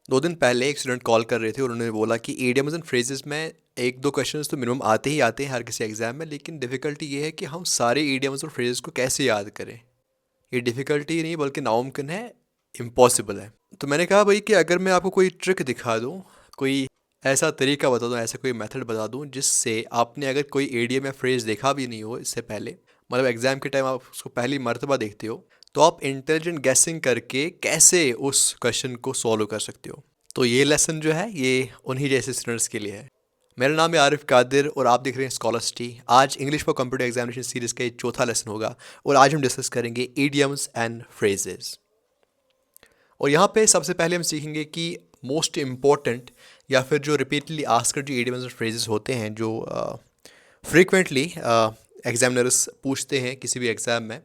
2 दिन पहले एक स्टूडेंट कॉल कर रहे थे और उन्होंने बोला कि इडियम्स एंड फ्रेजेस में एक दो क्वेश्चंस तो मिनिमम आते ही आते हैं हर किसी एग्जाम में, लेकिन डिफ़िकल्टी ये है कि हम सारे इडियम्स और फ्रेजेस को कैसे याद करें। ये डिफ़िकल्टी नहीं बल्कि नामुमकिन है, इम्पॉसिबल है। तो मैंने कहा भाई कि अगर मैं आपको कोई ट्रिक दिखा दूँ, कोई ऐसा तरीका बता दूँ, ऐसा कोई मेथड बता दूँ जिससे आपने अगर कोई इडियम या फ्रेज देखा भी नहीं हो इससे पहले, मतलब एग्जाम के टाइम आप उसको पहली मर्तबा देखते हो, तो आप इंटेलिजेंट गैसिंग करके कैसे उस क्वेश्चन को सॉल्व कर सकते हो। तो ये लेसन जो है ये उन्हीं जैसे स्टूडेंट्स के लिए है। मेरा नाम है आरिफ कादिर और आप देख रहे हैं स्कॉलर्सिटी। आज English for computer examination series का ये चौथा लेसन होगा और आज हम डिस्कस करेंगे इडियम्स एंड फ्रेजेस। और यहाँ पे सबसे पहले हम सीखेंगे कि मोस्ट इम्पॉर्टेंट या फिर जो रिपीटली आस्क्ड जो इडियम्स और फ्रेजेस होते हैं, जो फ्रीक्वेंटली एग्जामिनर्स पूछते हैं किसी भी एग्ज़ाम में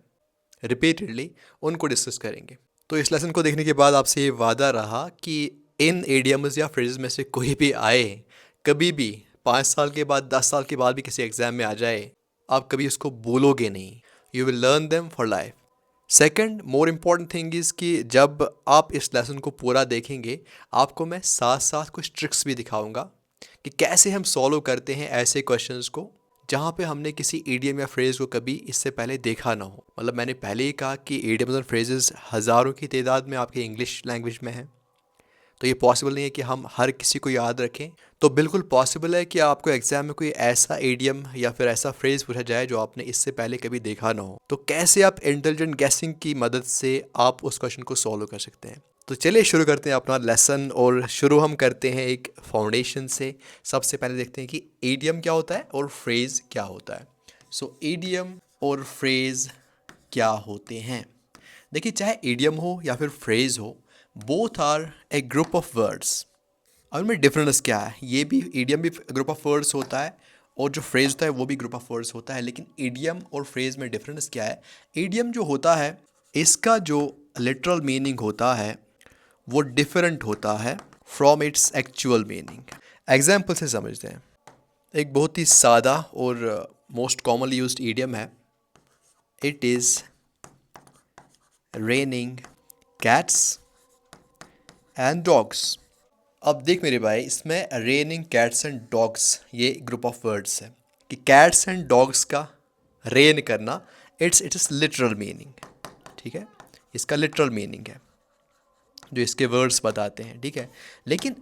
रिपीटेडली, उनको डिस्कस करेंगे। तो इस लेसन को देखने के बाद आपसे ये वादा रहा कि इन इडियम्स या फ्रेजेस में से कोई भी आए, कभी भी 5 साल के बाद 10 साल के बाद भी किसी एग्ज़ाम में आ जाए, आप कभी उसको बोलोगे नहीं। You will learn them for life. Second more important thing is कि जब आप इस लेसन को पूरा देखेंगे, आपको मैं साथ साथ कुछ ट्रिक्स भी दिखाऊंगा कि कैसे हम सॉल्व करते हैं ऐसे क्वेश्चंस को जहाँ पे हमने किसी ईडियम या फ्रेज़ को कभी इससे पहले देखा ना हो। मतलब मैंने पहले ही कहा कि ईडियम्स और फ्रेजेस हज़ारों की तादाद में आपके इंग्लिश लैंग्वेज में हैं, तो ये पॉसिबल नहीं है कि हम हर किसी को याद रखें। तो बिल्कुल पॉसिबल है कि आपको एग्जाम में कोई ऐसा ईडियम या फिर ऐसा फ्रेज पूछा जाए जो आपने इससे पहले कभी देखा ना हो। तो कैसे आप इंटेलिजेंट गैसिंग की मदद से आप उस क्वेश्चन को सॉल्व कर सकते हैं। तो चलिए शुरू करते हैं अपना लेसन और शुरू हम करते हैं एक फाउंडेशन से। सबसे पहले देखते हैं कि ईडियम क्या होता है और फ्रेज क्या होता है। सो ईडियम और फ्रेज क्या होते हैं। देखिए, चाहे ईडियम हो या फिर फ्रेज हो, both are a group of words. अब इनमें डिफरेंस क्या है, ये भी ईडियम भी ग्रुप ऑफ वर्ड्स होता है और जो फ्रेज होता है वो भी ग्रुप ऑफ वर्ड्स होता है, लेकिन ईडियम और फ्रेज में डिफरेंस क्या है। ईडियम जो होता है, इसका जो लिटरल मीनिंग होता है वो डिफरेंट होता है from its actual meaning. Example से समझते हैं। एक बहुत ही सादा और मोस्ट कॉमनली यूज्ड ईडियम है, it is raining cats and dogs. अब देख मेरे भाई, इसमें रेनिंग कैट्स एंड डॉग्स ये ग्रुप ऑफ वर्ड्स है कि कैट्स एंड डॉग्स का रेन करना, इट्स लिटरल मीनिंग। ठीक है, इसका लिटरल मीनिंग है जो इसके वर्ड्स बताते हैं। ठीक है, लेकिन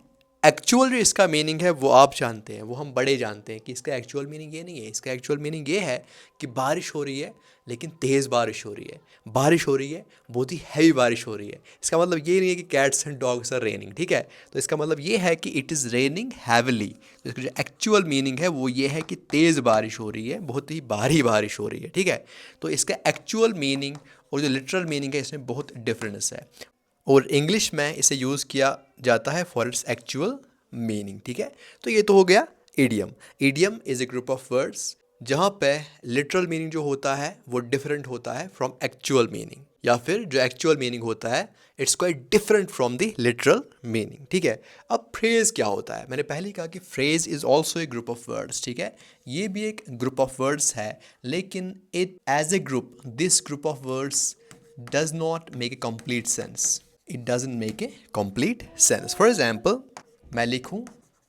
एक्चुअल जो इसका मीनिंग है वो आप जानते हैं, वो हम बड़े जानते हैं कि इसका एक्चुअल मीनिंग ये नहीं है। इसका एक्चुअल मीनिंग ये है कि बारिश हो रही है, लेकिन तेज़ बारिश हो रही है। बारिश हो रही है, बहुत ही हैवी बारिश हो रही है। इसका मतलब ये नहीं है कि cats and dogs are raining. ठीक है, तो इसका मतलब ये है कि इट इज़ रेनिंग हैविली। तो इसका जो एक्चुअल मीनिंग है वो ये है कि तेज़ बारिश हो रही है, बहुत ही भारी बारिश हो रही है। ठीक है, तो इसका एक्चुअल मीनिंग और जो लिटरल मीनिंग है इसमें बहुत डिफरेंस है, और इंग्लिश में इसे यूज़ किया जाता है फॉर इट्स एक्चुअल मीनिंग। ठीक है, तो ये तो हो गया idiom. Idiom is a group of words जहाँ पे लिटरल मीनिंग जो होता है वो डिफरेंट होता है फ्रॉम एक्चुअल मीनिंग, या फिर जो एक्चुअल मीनिंग होता है it's quite different from the literal meaning. ठीक है, अब फ्रेज क्या होता है। मैंने पहले ही कहा कि phrase is also a group of words. ठीक है, ये भी एक ग्रुप ऑफ वर्ड्स है, लेकिन it as a group, this group of words does not make a complete sense. It doesn't make a complete sense. For example, मैं लिखूं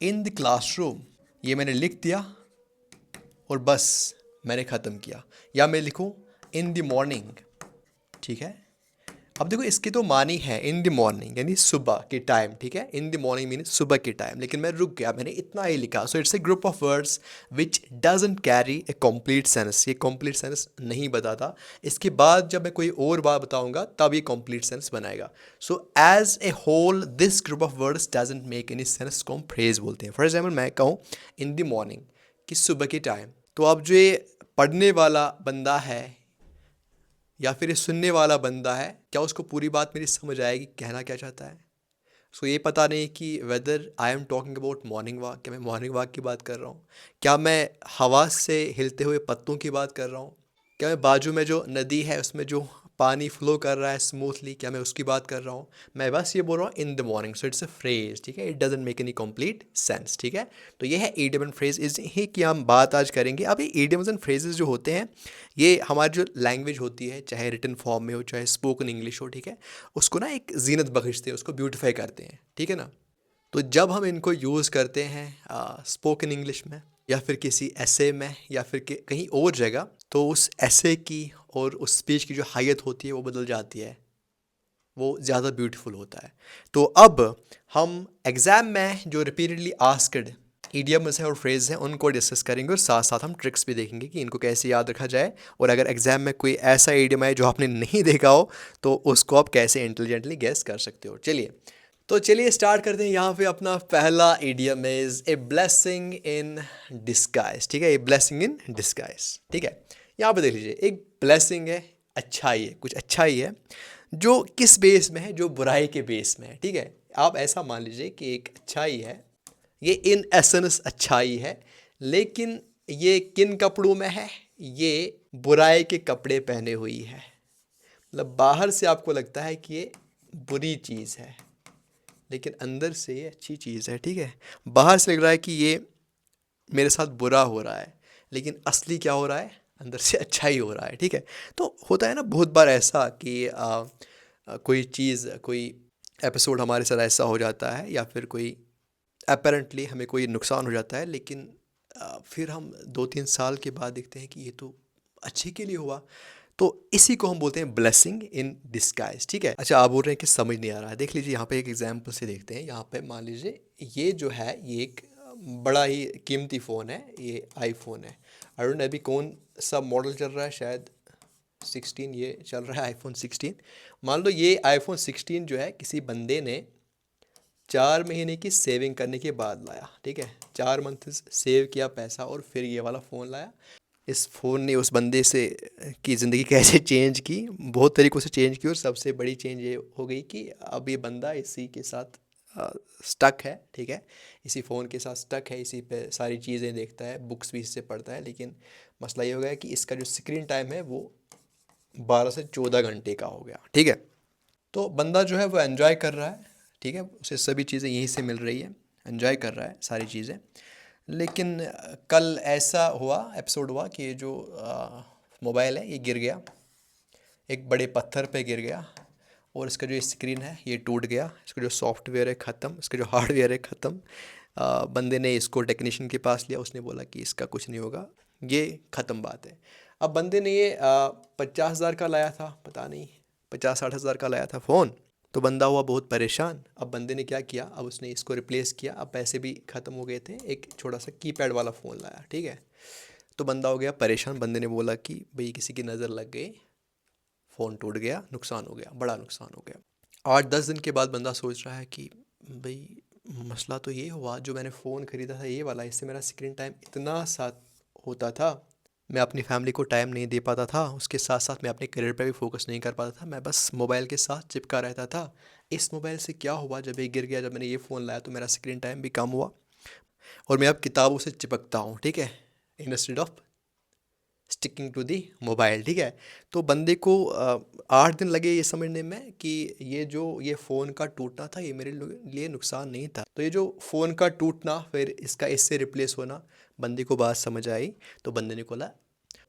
in the classroom, ये मैंने लिख दिया और बस मैंने ख़त्म किया, या मैं लिखूं in the morning। ठीक है, अब देखो इसके तो मानी है इन द मॉर्निंग यानी सुबह के टाइम। ठीक है, इन द मॉर्निंग मीन सुबह के टाइम, लेकिन मैं रुक गया, मैंने इतना ही लिखा। सो it's A group of words which doesn't carry A complete sense. ये कम्प्लीट सेंस नहीं बताता। इसके बाद जब मैं कोई और बात बताऊंगा तब ये कम्प्लीट सेंस बनाएगा। So as a whole this group of words doesn't make any sense को हम फ्रेज बोलते हैं। फॉर एग्जाम्पल मैं कहूँ इन द मॉर्निंग कि सुबह के टाइम, तो अब जो ये पढ़ने वाला बंदा है या फिर ये सुनने वाला बंदा है, क्या उसको पूरी बात मेरी समझ आएगी कहना क्या चाहता है। सो ये पता नहीं कि whether I am talking about morning walk, क्या मैं मॉर्निंग वॉक की बात कर रहा हूँ, क्या मैं हवा से हिलते हुए पत्तों की बात कर रहा हूँ, क्या मैं बाजू में जो नदी है उसमें जो पानी फ्लो कर रहा है स्मूथली, क्या मैं उसकी बात कर रहा हूँ। मैं बस ये बोल रहा हूँ in the morning. So it's a phrase. ठीक है, it doesn't make any complete sense. ठीक है, तो ये है इडियम एंड फ्रेज, इस ही की हम बात आज करेंगे। अब ये इडियम्स एंड फ्रेजेस जो होते हैं, ये हमारी जो लैंग्वेज होती है, चाहे रिटन फॉर्म में हो चाहे स्पोकन इंग्लिश हो, ठीक है, उसको ना एक जीनत बख्शते हैं, उसको ब्यूटिफाई करते हैं। ठीक है ना। तो जब हम इनको यूज़ करते हैं स्पोकन इंग्लिश में या फिर किसी ऐसे में या फिर कहीं और जगह, तो उस ऐसे की और उस स्पीच की जो हैयत होती है वो बदल जाती है, वो ज़्यादा ब्यूटीफुल होता है। तो अब हम एग्ज़ाम में जो रिपीटेडली आस्क्ड इडियम्स हैं और फ्रेज हैं उनको डिस्कस करेंगे, और साथ साथ हम ट्रिक्स भी देखेंगे कि इनको कैसे याद रखा जाए, और अगर एग्ज़ाम में कोई ऐसा इडियम है जो आपने नहीं देखा हो तो उसको आप कैसे इंटेलिजेंटली गेस कर सकते हो। चलिए स्टार्ट करते हैं। यहाँ पे अपना पहला idiom is a blessing in disguise. ठीक है, ए ब्लेसिंग इन डिस्गाइज। ठीक है, यहाँ पे देख लीजिए, एक ब्लेसिंग है, अच्छाई है, कुछ अच्छा ही है, जो किस बेस में है, जो बुराई के बेस में है। ठीक है, आप ऐसा मान लीजिए कि एक अच्छाई है, ये इन एसेंस अच्छाई है, लेकिन ये किन कपड़ों में है, ये बुराई के कपड़े पहने हुई है। मतलब बाहर से आपको लगता है कि ये बुरी चीज़ है, लेकिन अंदर से ये अच्छी चीज़ है। ठीक है, बाहर से लग रहा है कि ये मेरे साथ बुरा हो रहा है, लेकिन असली क्या हो रहा है, अंदर से अच्छा ही हो रहा है। ठीक है, तो होता है ना बहुत बार ऐसा कि कोई चीज़, कोई एपिसोड हमारे साथ ऐसा हो जाता है, या फिर कोई अपेरेंटली हमें कोई नुकसान हो जाता है, लेकिन फिर हम 2-3 साल के बाद देखते हैं कि ये तो अच्छे के लिए हुआ। तो इसी को हम बोलते हैं ब्लेसिंग इन डिस्गाइज। ठीक है, अच्छा, आप बोल रहे हैं कि समझ नहीं आ रहा है, देख लीजिए यहाँ पे एक एग्जांपल से देखते हैं। यहाँ पे मान लीजिए ये जो है, ये एक बड़ा ही कीमती फ़ोन है, ये आईफोन है। आई डोंट नो अभी कौन सा मॉडल चल रहा है, शायद 16 ये चल रहा है, आईफोन 16। मान लो ये आईफोन 16 जो है किसी बंदे ने 4 महीने की सेविंग करने के बाद लाया। ठीक है, 4 मंथ सेव किया पैसा और फिर ये वाला फ़ोन लाया। इस फ़ोन ने उस बंदे से की ज़िंदगी कैसे चेंज की, बहुत तरीक़ों से चेंज की, और सबसे बड़ी चेंज ये हो गई कि अब ये बंदा इसी के साथ स्टक है। ठीक है, इसी फ़ोन के साथ स्टक है, इसी पे सारी चीज़ें देखता है, बुक्स भी इससे पढ़ता है। लेकिन मसला ये हो गया कि इसका जो स्क्रीन टाइम है वो 12 से 14 घंटे का हो गया। ठीक है, तो बंदा जो है वो एन्जॉय कर रहा है। ठीक है, उसे सभी चीज़ें यहीं से मिल रही है, एन्जॉय कर रहा है सारी चीज़ें। लेकिन कल ऐसा हुआ, एपिसोड हुआ कि ये जो मोबाइल है ये गिर गया, एक बड़े पत्थर पे गिर गया, और इसका जो स्क्रीन है ये टूट गया, इसका जो सॉफ्टवेयर है ख़त्म, इसका जो हार्डवेयर है ख़त्म। बंदे ने इसको टेक्नीशियन के पास लिया, उसने बोला कि इसका कुछ नहीं होगा, ये ख़त्म बात है। अब बंदे ने ये 50,000 का लाया था, पता नहीं 50-60 हज़ार का लाया था फ़ोन। तो बंदा हुआ बहुत परेशान। अब बंदे ने क्या किया, अब उसने इसको रिप्लेस किया, अब पैसे भी ख़त्म हो गए थे, एक छोटा सा कीपैड वाला फ़ोन लाया। ठीक है, तो बंदा हो गया परेशान। बंदे ने बोला कि भाई किसी की नज़र लग गई, फ़ोन टूट गया, नुकसान हो गया, बड़ा नुकसान हो गया। 8-10 दिन के बाद बंदा सोच रहा है कि भाई मसला तो ये हुआ, जो मैंने फ़ोन ख़रीदा था ये वाला, इससे मेरा स्क्रीन टाइम इतना साथ होता था, मैं अपनी फैमिली को टाइम नहीं दे पाता था, उसके साथ साथ मैं अपने करियर पे भी फोकस नहीं कर पाता था, मैं बस मोबाइल के साथ चिपका रहता था। इस मोबाइल से क्या हुआ, जब ये गिर गया, जब मैंने ये फ़ोन लाया तो मेरा स्क्रीन टाइम भी कम हुआ, और मैं अब किताबों से चिपकता हूँ। ठीक है, instead of sticking to the mobile. ठीक है, तो बंदे को 8 दिन लगे ये समझने में कि ये फ़ोन का टूटना था, ये मेरे लिए नुकसान नहीं था। तो ये जो फ़ोन का टूटना, फिर इसका इससे रिप्लेस होना, बंदे को बात समझ आई। तो बंदे ने बोला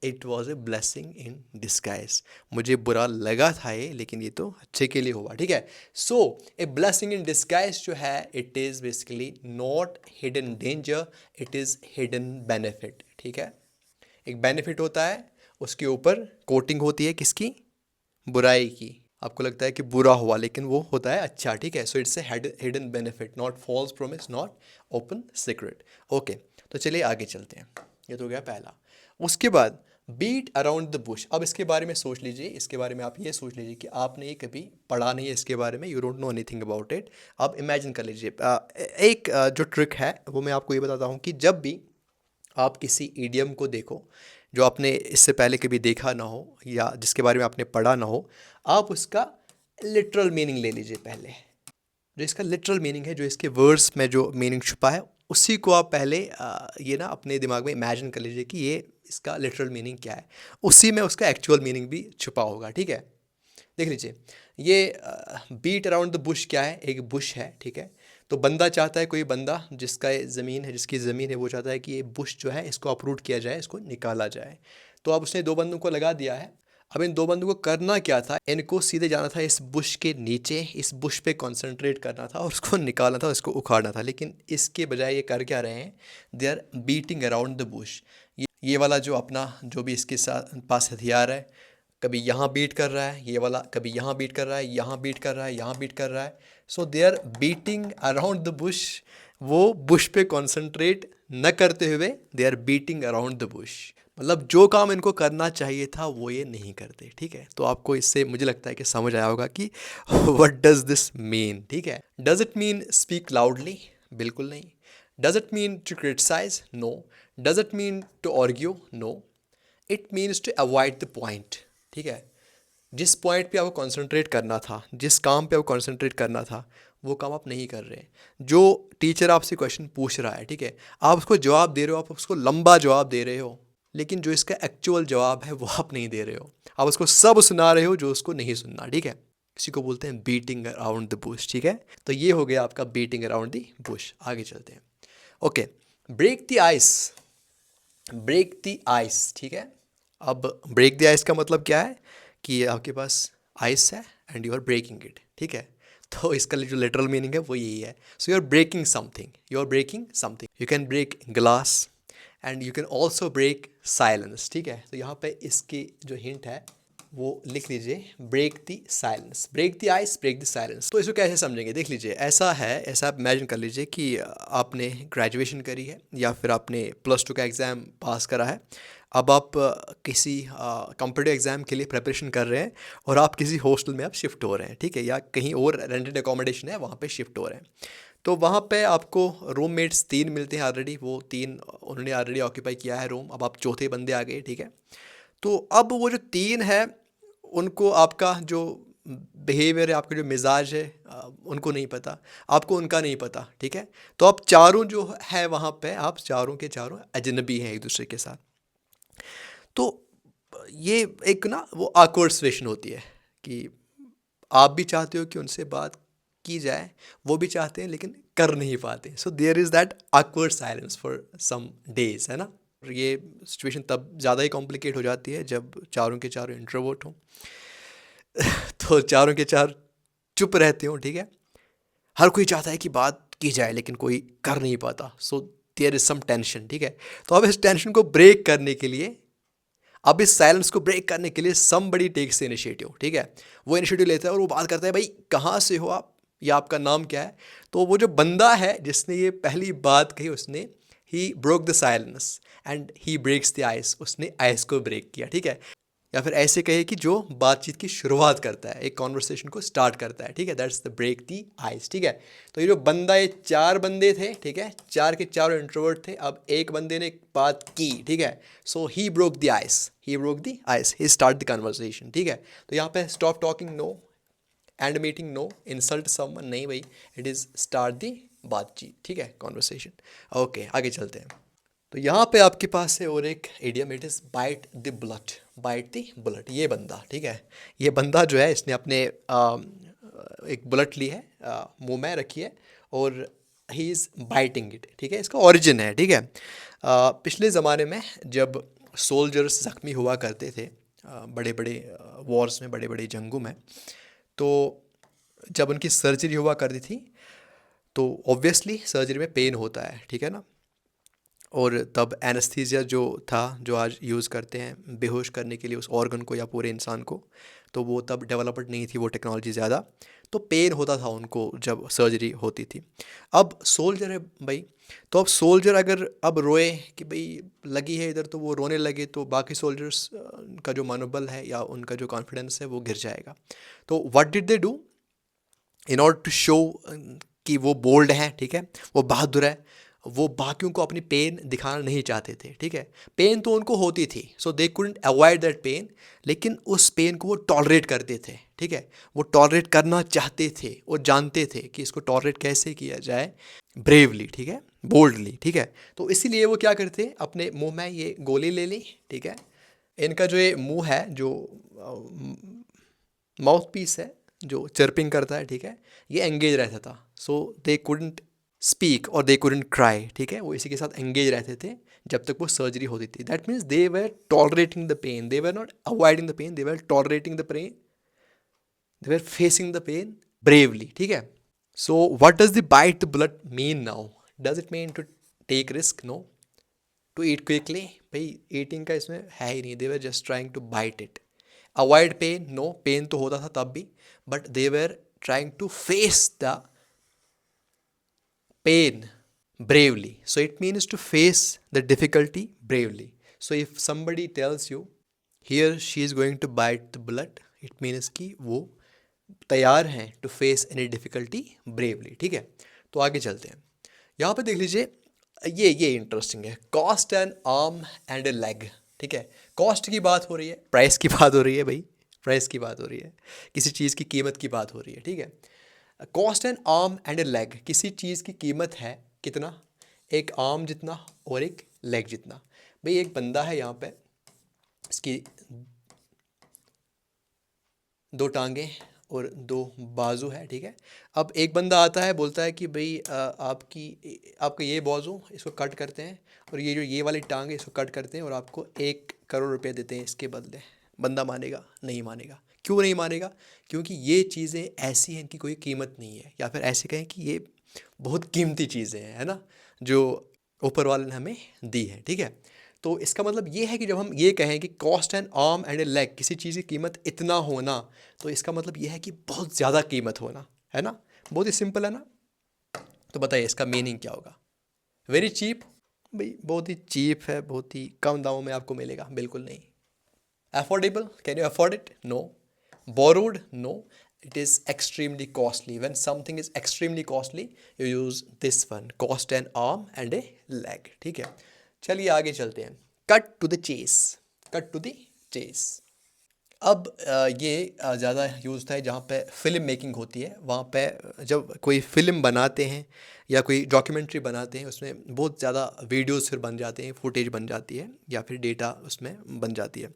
it was a blessing in disguise, मुझे बुरा लगा था ये, लेकिन ये तो अच्छे के लिए हुआ। ठीक है, सो ए ब्लेसिंग इन डिस्गाइज जो है, it is basically not hidden danger, it is hidden benefit. ठीक है, एक बेनिफिट होता है, उसके ऊपर कोटिंग होती है किसकी, बुराई की। आपको लगता है कि बुरा हुआ, लेकिन वो होता है अच्छा। ठीक है, so it's a hidden benefit, not false promise, not open secret. Okay, तो चलिए आगे चलते हैं। ये तो गया पहला। उसके बाद बीट अराउंड द बुश। अब इसके बारे में सोच लीजिए, इसके बारे में आप ये सोच लीजिए कि आपने ये कभी पढ़ा नहीं है इसके बारे में, you don't know anything about it. आप इमेजिन कर लीजिए, एक जो ट्रिक है वो मैं आपको ये बताता हूँ कि जब भी आप किसी ईडियम को देखो जो आपने इससे पहले कभी देखा ना हो, या जिसके बारे में आपने पढ़ा ना हो, आप उसका लिटरल मीनिंग ले लीजिए पहले। जो इसका लिटरल मीनिंग है, जो इसके वर्ड्स में जो मीनिंग छुपा है, उसी को आप पहले ये ना अपने दिमाग में इमेजिन कर लीजिए कि ये इसका लिटरल मीनिंग क्या है, उसी में उसका एक्चुअल मीनिंग भी छुपा होगा। ठीक है, देख लीजिए, ये बीट अराउंड द बुश क्या है, एक बुश है। ठीक है, तो बंदा चाहता है, कोई बंदा जिसका ये ज़मीन है, जिसकी ज़मीन है, वो चाहता है कि ये बुश जो है इसको अपरूट किया जाए, इसको निकाला जाए। तो अब उसने 2 बंदों को लगा दिया है। अब इन दो बंदों को करना क्या था, इनको सीधे जाना था इस बुश के नीचे, इस बुश पे कंसंट्रेट करना था और उसको निकालना था, उसको उखाड़ना था। लेकिन इसके बजाय ये कर क्या रहे हैं, they are beating around the bush. ये वाला जो अपना जो भी इसके साथ पास हथियार है, कभी यहाँ बीट कर रहा है, ये वाला कभी यहाँ बीट कर रहा है, यहाँ बीट कर रहा है, यहाँ बीट कर रहा है। So they are beating around the bush. वो बुश पे कॉन्सेंट्रेट न करते हुए they are beating around the bush, मतलब जो काम इनको करना चाहिए था वो ये नहीं करते। ठीक है, तो आपको इससे मुझे लगता है कि समझ आया होगा कि व्हाट डज दिस मीन। ठीक है, does it mean speak loudly? बिल्कुल नहीं। Does it mean to criticise? No. Does it mean to argue? No. It means to avoid the point. ठीक है, जिस पॉइंट पे आपको कंसंट्रेट करना था, जिस काम पे आपको कंसंट्रेट करना था, वो काम आप नहीं कर रहे। जो टीचर आपसे क्वेश्चन पूछ रहा है, ठीक है, आप उसको जवाब दे रहे हो, आप उसको लंबा जवाब दे रहे हो, लेकिन जो इसका एक्चुअल जवाब है वो आप नहीं दे रहे हो, आप उसको सब सुना रहे हो जो उसको नहीं सुनना। ठीक है, इसी को बोलते हैं बीटिंग अराउंड द बुश। ठीक है, तो ये हो गया आपका बीटिंग अराउंड द बुश। आगे चलते हैं। Okay, break the ice. Break the ice, ठीक है। अब ब्रेक द आइस का मतलब क्या है कि आपके पास आइस है and you are breaking it. ठीक है, तो इसका जो लिटरल मीनिंग है वो यही है। So you are breaking something, you are breaking something. You can break glass and you can also break silence. ठीक है, तो यहाँ पे इसकी जो हिंट है वो लिख लीजिए, break the silence, break the ice, break the silence. तो इसको कैसे समझेंगे, देख लीजिए। ऐसा है, ऐसा आप इमेजिन कर लीजिए कि आपने ग्रेजुएशन करी है या फिर आपने +2 का एग्ज़ाम पास करा है। अब आप किसी कॉम्पिटिटिव एग्ज़ाम के लिए प्रिपरेशन कर रहे हैं और आप किसी हॉस्टल में आप शिफ्ट हो रहे हैं। ठीक है, या कहीं और रेंटेड अकोमोडेशन है वहाँ पे शिफ्ट हो रहे हैं। तो वहाँ पे आपको रूममेट्स 3 मिलते हैं ऑलरेडी, वो 3 उन्होंने ऑलरेडी ऑक्यूपाई किया है रूम। अब आप चौथे बंदे आ गए। ठीक है, तो अब वो जो 3 है उनको आपका जो बिहेवियर है, आपका जो मिजाज है, उनको नहीं पता, आपको उनका नहीं पता। ठीक है, तो आप चारों जो है वहाँ पे, आप चारों के चारों अजनबी हैं एक दूसरे के साथ। तो ये एक ना वो awkward सिचुएशन होती है कि आप भी चाहते हो कि उनसे बात की जाए, वो भी चाहते हैं लेकिन कर नहीं पाते। So there is that awkward silence for some days, है ना। और ये सिचुएशन तब ज़्यादा ही कॉम्प्लिकेट हो जाती है जब चारों के चारों इंट्रोवर्ट हों। तो चारों के चार चुप रहते हो। ठीक है, हर कोई चाहता है कि बात की जाए लेकिन कोई कर नहीं पाता। So there is some tension. ठीक है, तो अब इस टेंशन को ब्रेक करने के लिए, अब इस साइलेंस को ब्रेक करने के लिए समबडी टेक्स इनिशिएटिव। ठीक है, वो इनिशिएटिव लेता है और वो बात करता है, भाई कहाँ से हो आप, या आपका नाम क्या है। तो वो जो बंदा है जिसने ये पहली बात कही, उसने ही broke the silence and he breaks the ice, उसने आइस को ब्रेक किया। ठीक है, या फिर ऐसे कहे कि जो बातचीत की शुरुआत करता है, एक कॉन्वर्सेशन को स्टार्ट करता है। ठीक है, that's the break the ice. ठीक है, तो ये जो बंदा, ये 4 बंदे थे। ठीक है, 4 के 4 इंट्रोवर्ट थे। अब एक बंदे ने बात की। ठीक है, so he broke the ice, he broke the ice, he start the conversation. ठीक है, तो यहाँ पे stop talking no, end meeting no, insult someone नहीं भाई, इट इज़ स्टार्ट दी बातचीत। ठीक है, कॉन्वर्सेशन। ओके, आगे चलते हैं। तो यहाँ पे आपके पास है और एक idiom, it is bite the bullet, bite the bullet. ये बंदा, ठीक है, ये बंदा जो है इसने अपने एक बुलेट ली है, मुंह में रखी है और ही इज़ बाइटिंग इट। ठीक है, इसका ओरिजिन है। ठीक है, पिछले ज़माने में जब सोल्जर्स ज़ख्मी हुआ करते थे बड़े बड़े वॉर्स में, बड़े बड़े जंगों में, तो जब उनकी सर्जरी हुआ करती थी तो ऑब्वियसली सर्जरी में पेन होता है। ठीक है ना, और तब एनेस्थीसिया जो था, जो आज यूज़ करते हैं बेहोश करने के लिए उस ऑर्गन को या पूरे इंसान को, तो वो तब डेवलप्ड नहीं थी वो टेक्नोलॉजी ज़्यादा। तो पेन होता था उनको जब सर्जरी होती थी। अब सोल्जर है भाई, तो अब सोल्जर अगर अब रोए कि भाई लगी है इधर, तो वो रोने लगे तो बाकी सोल्जर्स का जो मनोबल है या उनका जो कॉन्फिडेंस है वो गिर जाएगा। तो what did they do in order to show कि वो बोल्ड हैं, ठीक है, वो बहादुर है, वो बाकियों को अपनी पेन दिखाना नहीं चाहते थे। ठीक है, पेन तो उनको होती थी, so they couldn't avoid that pain, लेकिन उस पेन को वो टॉलरेट करते थे। ठीक है, वो टॉलरेट करना चाहते थे और जानते थे कि इसको टॉलरेट कैसे किया जाए, ब्रेवली। ठीक है, बोल्डली। ठीक है, तो इसीलिए वो क्या करते, अपने मुंह में ये गोली ले ली। ठीक है, इनका जो ये मुंह है, जो माउथ पीस है जो चर्पिंग करता है, ठीक है, ये एंगेज रहता था। सो दे कुडंट स्पीक और दे कुडंट क्राई, ठीक है, वो इसी के साथ एंगेज रहते थे जब तक वो सर्जरी होती थी। That means they were tolerating the pain, they were not avoiding the pain, they were tolerating the pain, they were facing the pain bravely, ठीक है। So what does the bite the bullet mean now? Does it mean to take risk? No. To eat quickly? भाई eating का इसमें है ही नहीं, they were just trying to bite it. Avoid pain? No, pain तो होता था तब भी, but they were trying to face the pain bravely. So it means to face the difficulty bravely. So if somebody tells you here she is going to bite the bullet, it means कि वो तैयार हैं to face any difficulty bravely, ठीक है। तो आगे चलते हैं, यहाँ पे देख लीजिए, ये इंटरेस्टिंग है, cost N arm and A leg, ठीक है। कॉस्ट की बात हो रही है, प्राइस की बात हो रही है भाई, प्राइस की बात हो रही है, किसी चीज़ की कीमत की बात हो रही है, ठीक है। Cost N arm and A leg, किसी चीज़ की कीमत है कितना, एक आर्म जितना और एक लेग जितना। भाई एक बंदा है यहाँ पे, इसकी दो टांगें और दो बाजू है, ठीक है। अब एक बंदा आता है, बोलता है कि भाई आपका ये बाजू इसको कट करते हैं और ये जो ये वाली टांग है इसको कट करते हैं और आपको 1 करोड़ रुपए देते हैं इसके बदले। बंदा मानेगा? नहीं मानेगा। क्यों नहीं मानेगा? क्योंकि ये चीज़ें ऐसी हैं इनकी कोई कीमत नहीं है, या फिर ऐसे कहें कि ये बहुत कीमती चीज़ें हैं, है ना, जो ऊपर वाले ने हमें दी है, ठीक है। तो इसका मतलब ये है कि जब हम ये कहें कि cost N arm and A leg, किसी चीज़ की कीमत इतना होना, तो इसका मतलब ये है कि बहुत ज़्यादा कीमत होना, है ना। बहुत ही सिंपल है ना। तो बताइए इसका मीनिंग क्या होगा? Very cheap? भाई बहुत ही चीप है, बहुत ही कम दामों में आपको मिलेगा? बिल्कुल नहीं। Affordable? Can you afford it? No. Borrowed? No. It is extremely costly. When something is extremely costly, you use this one, cost an arm and a leg, ठीक है। चलिए आगे चलते हैं, cut to the chase, cut to the chase. अब ये ज़्यादा use होता है जहाँ पे फिल्म मेकिंग होती है, वहाँ पे जब कोई फिल्म बनाते हैं या कोई डॉक्यूमेंट्री बनाते हैं, उसमें बहुत ज़्यादा वीडियोस फिर बन जाते हैं, फुटेज बन जाती है या फिर डेटा उसमें बन जाती है।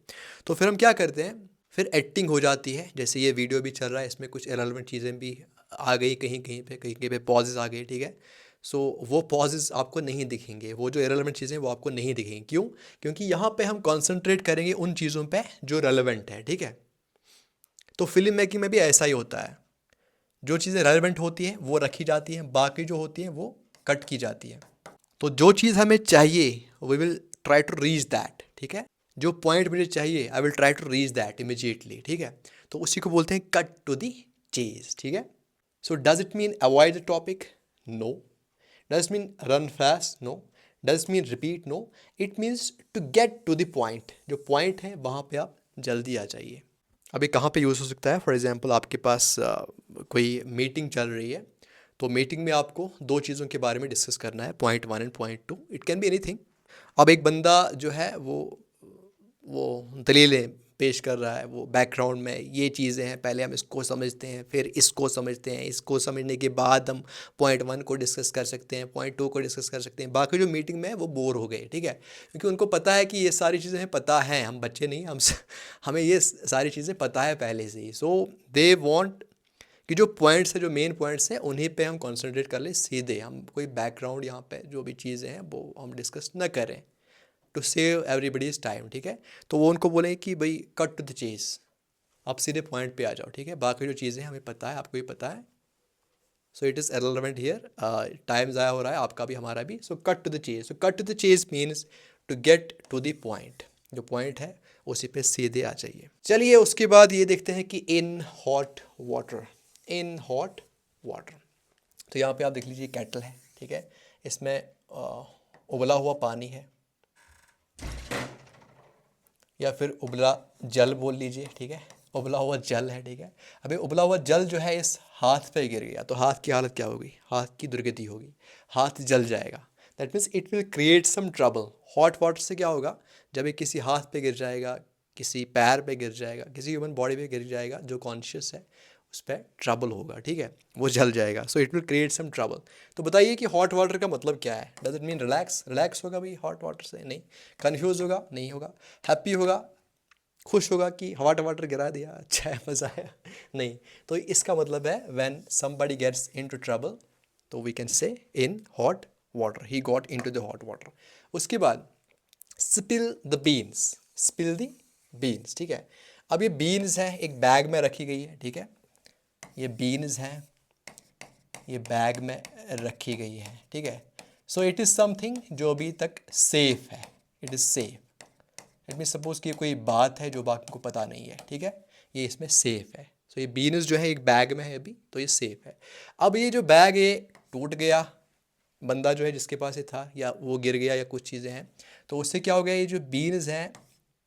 तो फिर हम क्या करते हैं, फिर एडिटिंग हो जाती है। जैसे ये वीडियो भी चल रहा है, इसमें कुछ इररिलेवेंट चीज़ें भी आ गई, कहीं कहीं पे पॉजेज आ गए, ठीक है। सो वो पॉजेज आपको नहीं दिखेंगे, वो जो इररिलेवेंट चीज़ें वो आपको नहीं दिखेंगी। क्यों? क्योंकि यहाँ पे हम कॉन्सेंट्रेट करेंगे उन चीज़ों पे जो रेलेवेंट है, ठीक है। तो फिल्म मेकिंग में भी ऐसा ही होता है, जो चीज़ें रेलेवेंट होती हैं वो रखी जाती हैं, बाकी जो होती हैं वो कट की जाती हैं। तो जो चीज़ हमें चाहिए we will try to reach that, ठीक है। जो पॉइंट मुझे चाहिए I will try to reach that immediately, ठीक है। तो उसी को बोलते हैं कट टू द चेज, ठीक है। So does it mean avoid the topic? No. Does mean run fast? No. Does mean repeat? No. It means to get to the point, जो पॉइंट है वहाँ पे आप जल्दी आ जाइए। अभी कहाँ पे यूज़ हो सकता है? फॉर एग्जांपल आपके पास कोई मीटिंग चल रही है, तो मीटिंग में आपको दो चीज़ों के बारे में डिस्कस करना है, point 1 and point 2, it can be anything. अब एक बंदा जो है वो दलीलें पेश कर रहा है, वो बैकग्राउंड में ये चीज़ें हैं, पहले हम इसको समझते हैं फिर इसको समझते हैं, इसको समझने के बाद हम पॉइंट 1 को डिस्कस कर सकते हैं, पॉइंट 2 को डिस्कस कर सकते हैं। बाकी जो मीटिंग में है वो बोर हो गए, ठीक है, क्योंकि उनको पता है कि ये सारी चीज़ें हमें पता है, हम बच्चे नहीं, हमें ये सारी चीज़ें पता है पहले से ही। सो दे वॉन्ट कि जो पॉइंट्स है, जो मेन पॉइंट्स हैं, उन्हीं पे हम कंसंट्रेट कर ले सीधे, हम कोई बैकग्राउंड यहाँ पे जो भी चीज़ें हैं वो हम डिस्कस न करें, टू सेव एवरीबडीज़ टाइम, ठीक है। तो वो उनको बोले कि भाई कट टू द चेस, आप सीधे पॉइंट पे आ जाओ, ठीक है, बाकी जो चीज़ें हमें पता है, आपको भी पता है। So it is irrelevant here, time ज़ाया हो रहा है आपका भी हमारा भी। So cut to the chase, so cut to the chase means to get to the point, जो पॉइंट है उसी पे सीधे आ जाइए। चलिए उसके बाद ये देखते हैं कि इन हॉट वाटर, इन हॉट वाटर। तो यहाँ पे आप देख लीजिए केटल है, ठीक है, इसमें उबला हुआ पानी है या फिर उबला जल बोल लीजिए, ठीक है, उबला हुआ जल है, ठीक है। अभी उबला हुआ जल जो है इस हाथ पे गिर गया तो हाथ की हालत क्या होगी? हाथ की दुर्गति होगी, हाथ जल जाएगा। That means it will create some trouble. Hot water से क्या होगा? जब ये किसी हाथ पे गिर जाएगा, किसी पैर पे गिर जाएगा, किसी ह्यूमन बॉडी पे गिर जाएगा जो कॉन्शियस है, उस पर ट्रबल होगा, ठीक है, वो जल जाएगा। So it will create some trouble. तो बताइए कि हॉट वाटर का मतलब क्या है? Does it mean relax? Relax होगा भाई हॉट वाटर से? नहीं। कन्फ्यूज होगा? नहीं होगा। हैप्पी होगा? खुश होगा कि हॉट वाटर गिरा दिया, अच्छा है, मज़ा आया? नहीं। तो इसका मतलब है when somebody gets into trouble तो we can say in hot water, he got into the hot water. उसके बाद spill the beans, spill the beans, ठीक है। अब ये बीन्स है एक बैग में रखी गई है, ठीक है, ये बीन्स हैं, ये बैग में रखी गई है, ठीक है। सो इट इज़ समथिंग जो अभी तक सेफ है, it is safe. It mean suppose कि कोई बात है जो बाकी को पता नहीं है, ठीक है, ये इसमें सेफ है। सो ये बीन्स जो है एक बैग में है अभी, तो ये सेफ है। अब ये जो बैग ये टूट गया, बंदा जो है जिसके पास ये था या वो गिर गया या कुछ चीज़ें हैं, तो उससे क्या हो गया, ये जो बीन्स हैं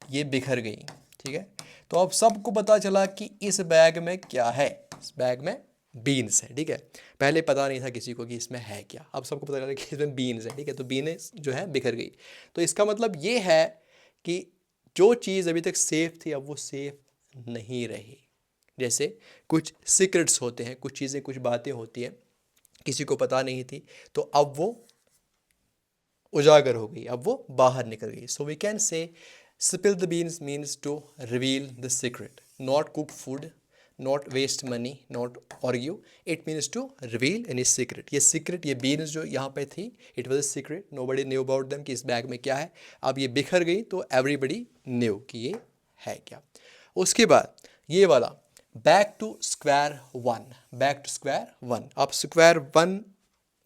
ये बिखर गई, ठीक है। तो अब सबको पता चला कि इस बैग में क्या है, इस बैग में बीन्स है, ठीक है। पहले पता नहीं था किसी को कि इसमें है क्या, अब सबको पता चला कि इसमें बीन्स है, ठीक है। तो बीन्स जो है बिखर गई। तो इसका मतलब ये है कि जो चीज़ अभी तक सेफ थी अब वो सेफ नहीं रही। जैसे कुछ सीक्रेट्स होते हैं, कुछ चीज़ें, कुछ बातें होती हैं किसी को पता नहीं थी, तो अब वो उजागर हो गई, अब वो बाहर निकल गई। So we can say spill the beans means to reveal the secret, not cook food, not waste money, not argue, it means to reveal any secret. ये सीक्रेट, ये बीन्स जो यहाँ पे थी, it was a secret, nobody knew about them कि इस bag में क्या है। अब ये बिखर गई तो एवरीबडी न्यू कि ये है क्या। उसके बाद ये वाला back to square one, back to square one, आप स्क्वायर वन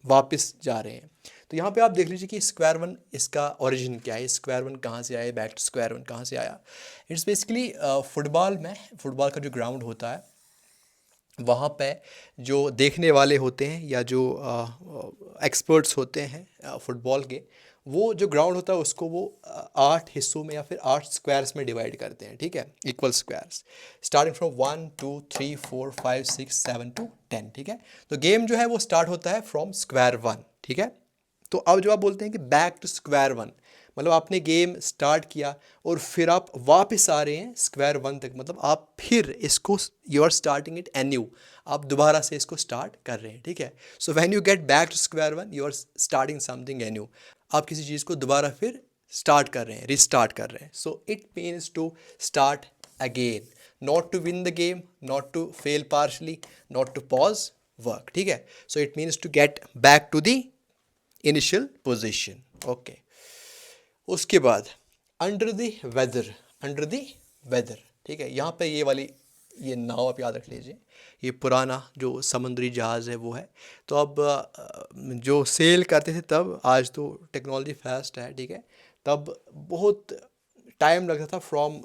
वापस जा रहे हैं। तो यहाँ पे आप देख लीजिए कि स्क्वायर वन इसका ओरिजिन क्या है, स्क्वायर वन कहाँ से आया, बैक टू स्क्वायर वन कहाँ से आया। इट्स बेसिकली फुटबॉल में, फुटबॉल का जो ग्राउंड होता है वहाँ पे जो देखने वाले होते हैं या जो एक्सपर्ट्स होते हैं फुटबॉल के, वो जो ग्राउंड होता है उसको वो 8 हिस्सों में या फिर 8 स्क्वायर्स में डिवाइड करते हैं, ठीक है, equal squares, starting from 1 2 3 4 5 6 7 to 10, ठीक है। तो गेम जो है वो स्टार्ट होता है फ्रॉम स्क्वायर वन, ठीक है। तो अब जो आप बोलते हैं कि बैक टू स्क्वायर वन, मतलब आपने गेम स्टार्ट किया और फिर आप वापस आ रहे हैं स्क्वायर वन तक, मतलब आप फिर इसको, you are starting it anew, आप दोबारा से इसको स्टार्ट कर रहे हैं, ठीक है। So when you get back to square one you are starting something anew, आप किसी चीज़ को दोबारा फिर स्टार्ट कर रहे हैं, रिस्टार्ट कर रहे हैं। So it means to start again, not to win the game, not to fail partially, not to pause work, ठीक है। So it means to get back to the initial position, okay. उसके बाद under the weather, under the weather, ठीक है। यहाँ पे ये वाली, ये नाव आप याद रख लीजिए, ये पुराना जो समुद्री जहाज़ है वो है। तो अब जो सेल करते थे तब, आज तो टेक्नोलॉजी फास्ट है, ठीक है, तब बहुत टाइम लगता था from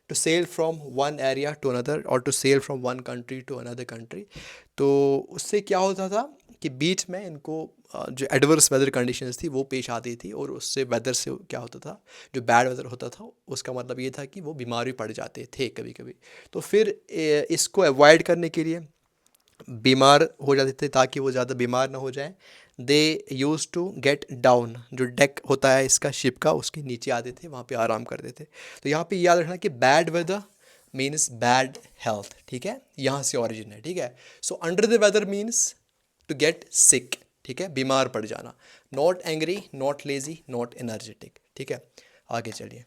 to sell from one area to another और to sell from one country to another country. तो उससे क्या होता था कि बीच में इनको जो एडवर्स वेदर कंडीशंस थी वो पेश आती थी, और उससे वेदर से क्या होता था, जो बैड वेदर होता था उसका मतलब ये था कि वो बीमार भी पड़ जाते थे कभी कभी। तो फिर इसको अवॉइड करने के लिए, बीमार हो जाते थे ताकि वो ज़्यादा बीमार ना हो जाए, दे यूज़ टू गेट डाउन, जो डेक होता है इसका शिप का उसके नीचे आते थे, वहाँ पे आराम करते थे। तो यहाँ पे याद रखना कि bad weather means bad health, ठीक है, यहाँ से ओरिजिन है, ठीक है। So under the weather means to get sick, ठीक है, बीमार पड़ जाना। Not angry, not lazy, not energetic, ठीक है। आगे चलिए,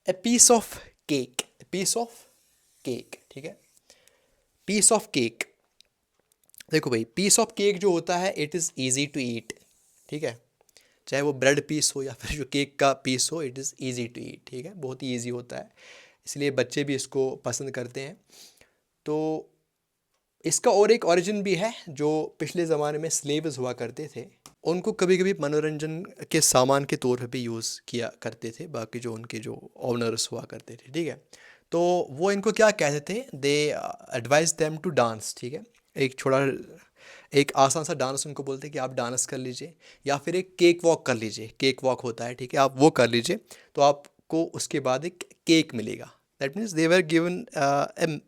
a piece of cake, piece of cake, ठीक है, पीस ऑफ केक। देखो भाई, पीस ऑफ केक जो होता है it is easy to eat, ठीक है, चाहे वो ब्रेड पीस हो या फिर जो केक का पीस हो, it is easy to eat, ठीक है, बहुत ही ईजी होता है, इसलिए बच्चे भी इसको पसंद करते हैं। तो इसका और एक ओरिजिन भी है, जो पिछले ज़माने में स्लेव्स हुआ करते थे, उनको कभी कभी मनोरंजन के सामान के तौर पे भी यूज़ किया करते थे, बाकी जो उनके जो ओनर्स हुआ करते थे, ठीक है। तो वो इनको क्या कहते थे, they advise them to dance, ठीक है, एक छोटा, एक आसान सा डांस उनको बोलते हैं कि आप डांस कर लीजिए, या फिर एक केक वॉक कर लीजिए, केक वॉक होता है, ठीक है, आप वो कर लीजिए, तो आपको उसके बाद एक केक मिलेगा। That means they were given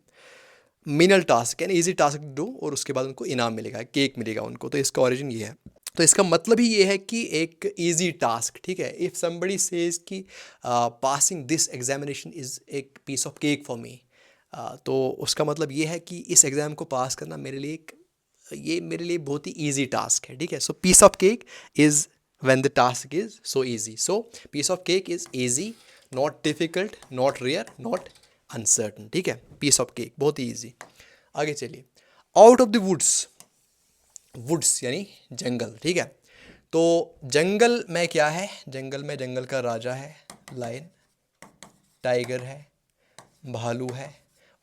menial task, an easy task do, और उसके बाद उनको इनाम मिलेगा, केक मिलेगा उनको। तो इसका ओरिजिन ये है। तो इसका मतलब ही ये है कि एक इजी टास्क, ठीक है। इफ़ समबडी सेज कि पासिंग दिस एग्जामिनेशन इज़ एक piece of cake for me, तो उसका मतलब ये है कि इस एग्ज़ाम को पास करना मेरे लिए ये मेरे लिए बहुत ही ईजी टास्क है, ठीक है। So piece of cake is when the task is so easy. So piece of cake is easy, not difficult, not rare, not uncertain, ठीक है। पीस ऑफ केक बहुत ही ईजी। आगे चलिए, out of the woods, woods यानी जंगल, ठीक है। तो जंगल में क्या है, जंगल में जंगल का राजा है, लायन, टाइगर है, भालू है,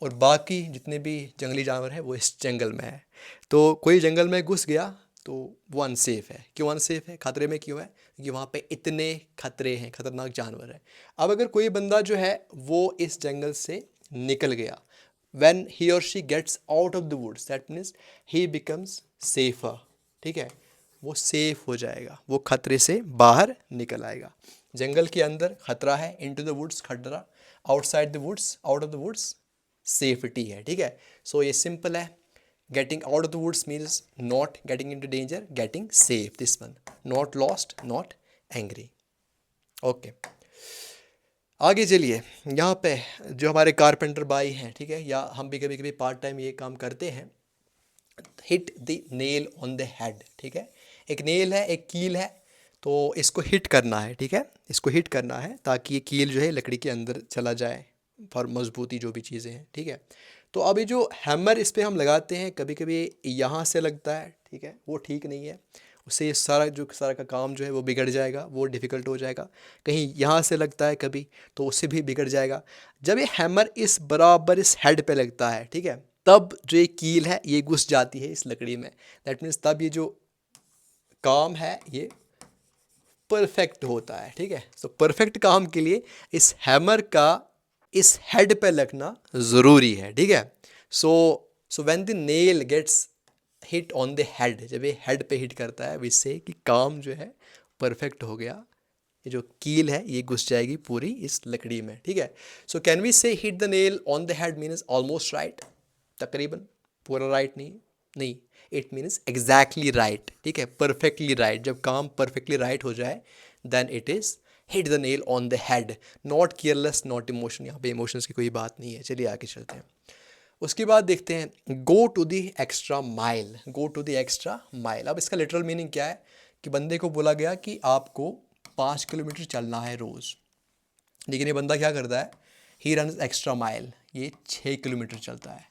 और बाकी जितने भी जंगली जानवर हैं वो इस जंगल में है। तो कोई जंगल में घुस गया तो वो अनसेफ है। क्यों अनसेफ है, खतरे में क्यों है, क्योंकि वहाँ पे इतने खतरे हैं, खतरनाक जानवर हैं। अब अगर कोई बंदा जो है वो इस जंगल से निकल गया, when he or she gets out of the woods, that means he becomes safer, ठीक है, वो सेफ हो जाएगा, वो खतरे से बाहर निकल आएगा। जंगल के अंदर खतरा है, इनटू द वुड्स खतरा, outside the woods, out of the woods safety है, ठीक है। सो ये सिंपल है, getting out of the woods means not getting into danger, getting safe, this one, not lost, not angry. Okay, आगे चलिए। यहाँ पे जो हमारे कारपेंटर भाई हैं, ठीक है, या हम भी कभी कभी पार्ट टाइम ये काम करते हैं, hit the nail on the head, ठीक है। एक नेल है, एक कील है, तो इसको हिट करना है, ठीक है, इसको हिट करना है ताकि ये कील जो है लकड़ी के अंदर चला जाए फॉर मजबूती जो भी चीज़ें हैं, ठीक है। तो अभी जो हैमर इस पर हम लगाते हैं, कभी कभी यहाँ से लगता है, ठीक है, वो ठीक नहीं है, उससे ये सारा का काम जो है वो बिगड़ जाएगा, वो डिफ़िकल्ट हो जाएगा। कहीं यहाँ से लगता है कभी, तो उससे भी बिगड़ जाएगा। जब ये हैमर इस बराबर इस हेड पे लगता है, ठीक है, तब जो ये कील है ये घुस जाती है इस लकड़ी में। दैट मीन्स तब ये जो काम है ये परफेक्ट होता है, ठीक है। तो परफेक्ट काम के लिए इस हैमर का इस हेड पे लगना ज़रूरी है, ठीक है। So so when the nail gets hit on the head, जब ये हेड पे हिट करता है, इससे कि काम जो है परफेक्ट हो गया, ये जो कील है ये घुस जाएगी पूरी इस लकड़ी में, ठीक है। सो कैन वी से hit the nail on the head means almost right, तकरीबन, पूरा राइट नहीं, नहीं, इट मीन्स एग्जैक्टली राइट, ठीक है, परफेक्टली राइट। जब काम परफेक्टली राइट हो जाए then it is hit the nail on the head, not careless, not emotion, यहाँ पे इमोशंस की कोई बात नहीं है। चलिए आगे चलते हैं। उसके बाद देखते हैं go to the extra mile, go to the extra mile. अब इसका लिटरल मीनिंग क्या है कि बंदे को बोला गया कि आपको 5 किलोमीटर चलना है रोज़, लेकिन ये बंदा क्या करता है, ही रन एक्स्ट्रा माइल, ये 6 किलोमीटर चलता है,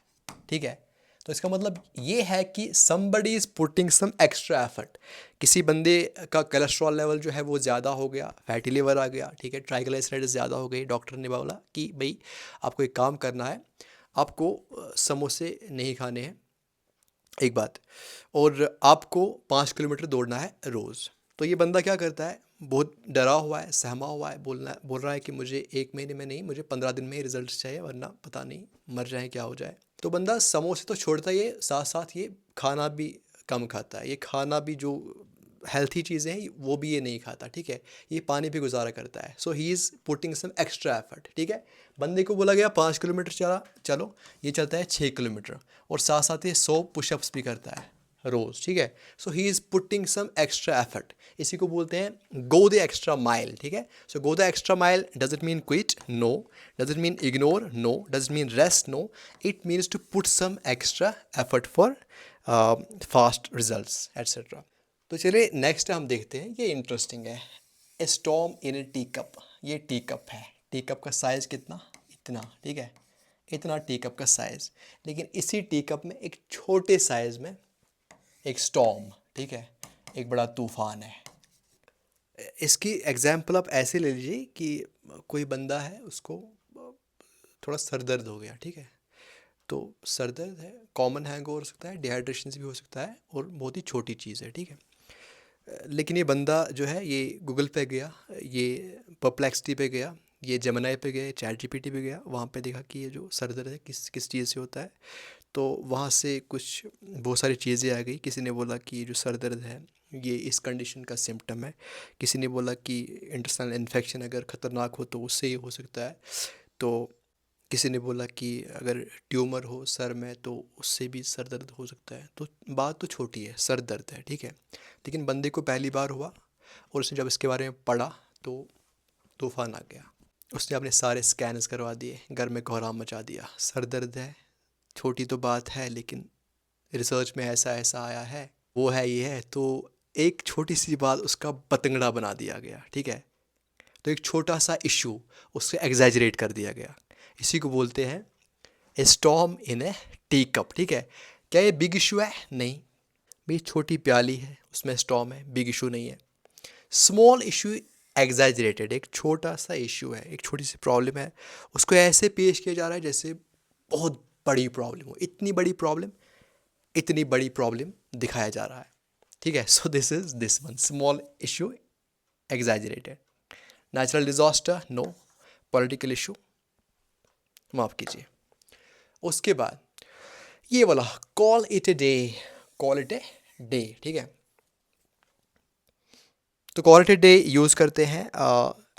ठीक है। तो इसका मतलब ये है कि somebody is putting some extra effort. किसी बंदे का कोलेस्ट्रॉल लेवल जो है वो ज़्यादा हो गया, फैटी लिवर आ गया, ठीक है, ट्राइग्लिसराइड्स ज़्यादा हो गई, डॉक्टर ने बोला कि भाई आपको एक काम करना है, आपको समोसे नहीं खाने हैं, एक बात, और आपको 5 किलोमीटर दौड़ना है रोज़। तो ये बंदा क्या करता है, बहुत डरा हुआ है, सहमा हुआ है, बोल रहा है कि मुझे 1 महीने में नहीं, मुझे 15 दिन में ही रिजल्ट चाहिए, वरना पता नहीं मर जाए क्या हो जाए। तो बंदा समोसे तो छोड़ता ही है, साथ साथ ये खाना भी कम खाता है, ये खाना भी जो हेल्थी चीज़ें हैं वो भी ये नहीं खाता, ठीक है, ये पानी पे गुजारा करता है। So he is putting some extra effort, ठीक है। बंदे को बोला गया 5 किलोमीटर चलो, ये चलता है 6 किलोमीटर, और साथ साथ ये 100 पुशअप्स भी करता है रोज़, ठीक है। So he is putting some extra effort, इसी को बोलते हैं गो द एक्स्ट्रा माइल, ठीक है। So go the extra mile does it mean quit, no. Does it mean ignore, no. Does it mean rest, no. It means to put some extra effort for fast results et cetera. तो चलिए next हम देखते हैं, ये interesting है, a storm in a teacup. ये teacup है, teacup का साइज़ कितना, इतना, ठीक है, इतना टी कप का साइज़, लेकिन इसी टी कप में एक छोटे साइज़ में एक स्टॉर्म, ठीक है, एक बड़ा तूफान है। इसकी एग्जाम्पल आप ऐसे ले लीजिए कि कोई बंदा है, उसको थोड़ा सर दर्द हो गया, ठीक है। तो सर दर्द है, कॉमन हैंग हो सकता है, डिहाइड्रेशन से भी हो सकता है, और बहुत ही छोटी चीज़ है, ठीक है। लेकिन ये बंदा जो है ये गूगल पे गया, ये परप्लेक्सिटी पे गया, ये जेमिनी पे गया, चैट जीपीटी पे गया, वहाँ पे देखा कि ये जो सर दर्द है किस किस चीज़ से होता है। तो वहाँ से कुछ बहुत सारी चीज़ें आ गई। किसी ने बोला कि ये जो सर दर्द है ये इस कंडीशन का सिम्टम है, किसी ने बोला कि इंटेस्टाइनल इन्फेक्शन अगर ख़तरनाक हो तो उससे ये हो सकता है, तो किसी ने बोला कि अगर ट्यूमर हो सर में तो उससे भी सर दर्द हो सकता है। तो बात तो छोटी है, सर दर्द है, ठीक है, लेकिन बंदे को पहली बार हुआ और उसने जब इसके बारे में पढ़ा तो तूफ़ान आ गया। उसने अपने सारे स्कैनर्स करवा दिए, घर में कोहराम मचा दिया, सर दर्द है, छोटी तो बात है, लेकिन रिसर्च में ऐसा ऐसा आया है, वो है ये है, तो एक छोटी सी बात उसका बतंगड़ा बना दिया गया, ठीक है। तो एक छोटा सा इशू उससे एग्जैजरेट कर दिया गया। इसी को बोलते हैं ए storm in a tea cup, ठीक है। क्या ये बिग इशू है? नहीं, भाई छोटी प्याली है, उसमें स्टॉर्म है, बिग इशू नहीं है। स्मॉल इशू एग्जैजरेटेड, एक छोटा सा इशू है, एक छोटी सी प्रॉब्लम है, उसको ऐसे पेश किया जा रहा है जैसे बहुत बड़ी प्रॉब्लम हो, इतनी बड़ी प्रॉब्लम दिखाया जा रहा है। ठीक है, so this is this one, small issue exaggerated. Natural disaster no, political issue माफ कीजिए। उसके बाद ये वाला call it a day, call it a day. ठीक है, तो call it a day use करते हैं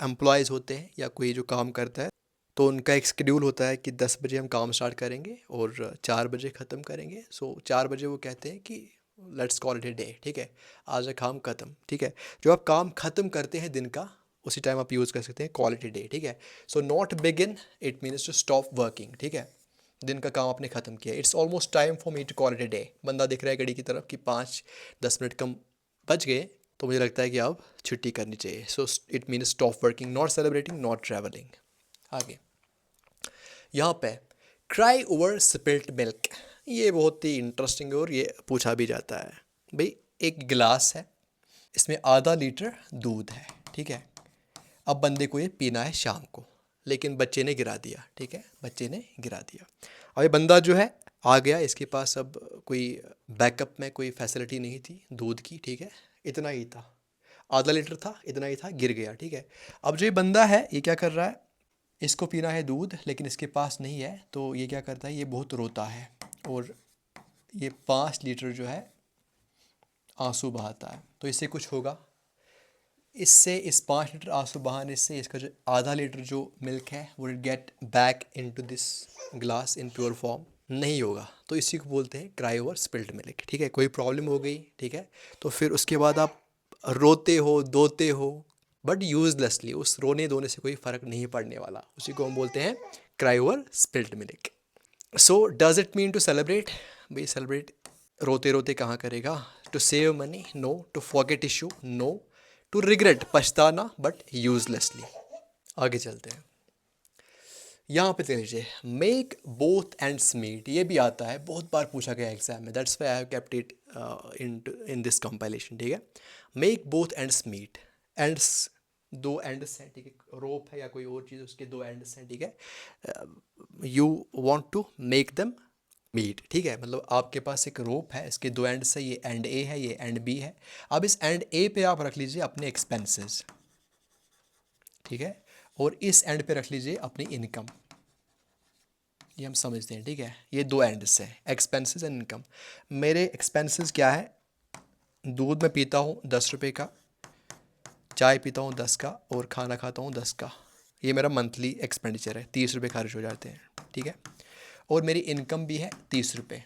एम्प्लॉयज़ होते हैं या कोई जो काम करता है, तो उनका एक शेड्यूल होता है कि 10 बजे हम काम स्टार्ट करेंगे और 4 बजे ख़त्म करेंगे। सो 4 बजे वो कहते हैं कि let's call it a day. ठीक है, आज का काम ख़त्म। ठीक है, जो आप काम ख़त्म करते हैं दिन का, उसी टाइम आप यूज़ कर सकते हैं कॉल इट ए डे। ठीक है, so not begin, it means to stop working. ठीक है, दिन का काम आपने ख़त्म किया, it's almost time for me to call it a day. बंदा दिख रहा है घड़ी की तरफ कि 5-10 मिनट कम बच गए, तो मुझे लगता है कि अब छुट्टी करनी चाहिए। सो it means stop working, not celebrating, not travelling. आगे यहाँ पे क्राई ओवर स्पिल्ट मिल्क, ये बहुत ही इंटरेस्टिंग है और ये पूछा भी जाता है। भाई एक गिलास है, इसमें आधा लीटर दूध है। ठीक है, अब बंदे को ये पीना है शाम को, लेकिन बच्चे ने गिरा दिया। ठीक है, बच्चे ने गिरा दिया। अब ये बंदा जो है आ गया, इसके पास अब कोई बैकअप में कोई फैसिलिटी नहीं थी दूध की। ठीक है, इतना ही था, आधा लीटर था, इतना ही था, गिर गया। ठीक है, अब जो ये बंदा है ये क्या कर रहा है, इसको पीना है दूध लेकिन इसके पास नहीं है, तो ये क्या करता है, ये बहुत रोता है और ये 5 लीटर जो है आंसू बहाता है। तो इससे कुछ होगा, इससे इस 5 लीटर आंसू बहाने से इसका जो आधा लीटर जो मिल्क है वो get back into this glass in pure form, नहीं होगा। तो इसी को बोलते हैं क्राई ओवर स्पिल्ड मिल्क। ठीक है, कोई प्रॉब्लम हो गई, ठीक है, तो फिर उसके बाद आप रोते हो, दोते हो, बट यूजलेसली, उस रोने धोने से कोई फ़र्क नहीं पड़ने वाला, उसी को हम बोलते हैं cry over spilled milk. So does it mean to celebrate, भाई सेलिब्रेट रोते रोते कहाँ करेगा। To save money no, to forget issue no, to regret पछताना बट यूजलेसली। आगे चलते हैं, यहाँ पे देख लीजिए मेक बोथ एंड्स मीट, ये भी आता है, बहुत बार पूछा गया एग्जाम में, that's why I have kept it in this compilation. ठीक है, make both ends meet, ends दो एंड्स हैं। ठीक है, रोप है या कोई और चीज़, उसके दो एंड्स हैं। ठीक है, you want to make them meet. ठीक है, मतलब आपके पास एक रोप है, इसके दो एंड्स है, ये एंड ए है, ये एंड बी है। अब इस एंड ए पे आप रख लीजिए अपने एक्सपेंसेस। ठीक है, और इस एंड पे रख लीजिए अपनी इनकम, ये हम समझते हैं। ठीक है, ये दो एंड्स हैं, एक्सपेंसेस एंड इनकम। मेरे एक्सपेंसेस क्या है, दूध में पीता हूँ 10 रुपये का, चाय पीता हूँ 10 का, और खाना खाता हूँ 10 का। ये मेरा मंथली एक्सपेंडिचर है, 30 रुपये खर्च हो जाते हैं। ठीक है, और मेरी इनकम भी है 30 रुपये,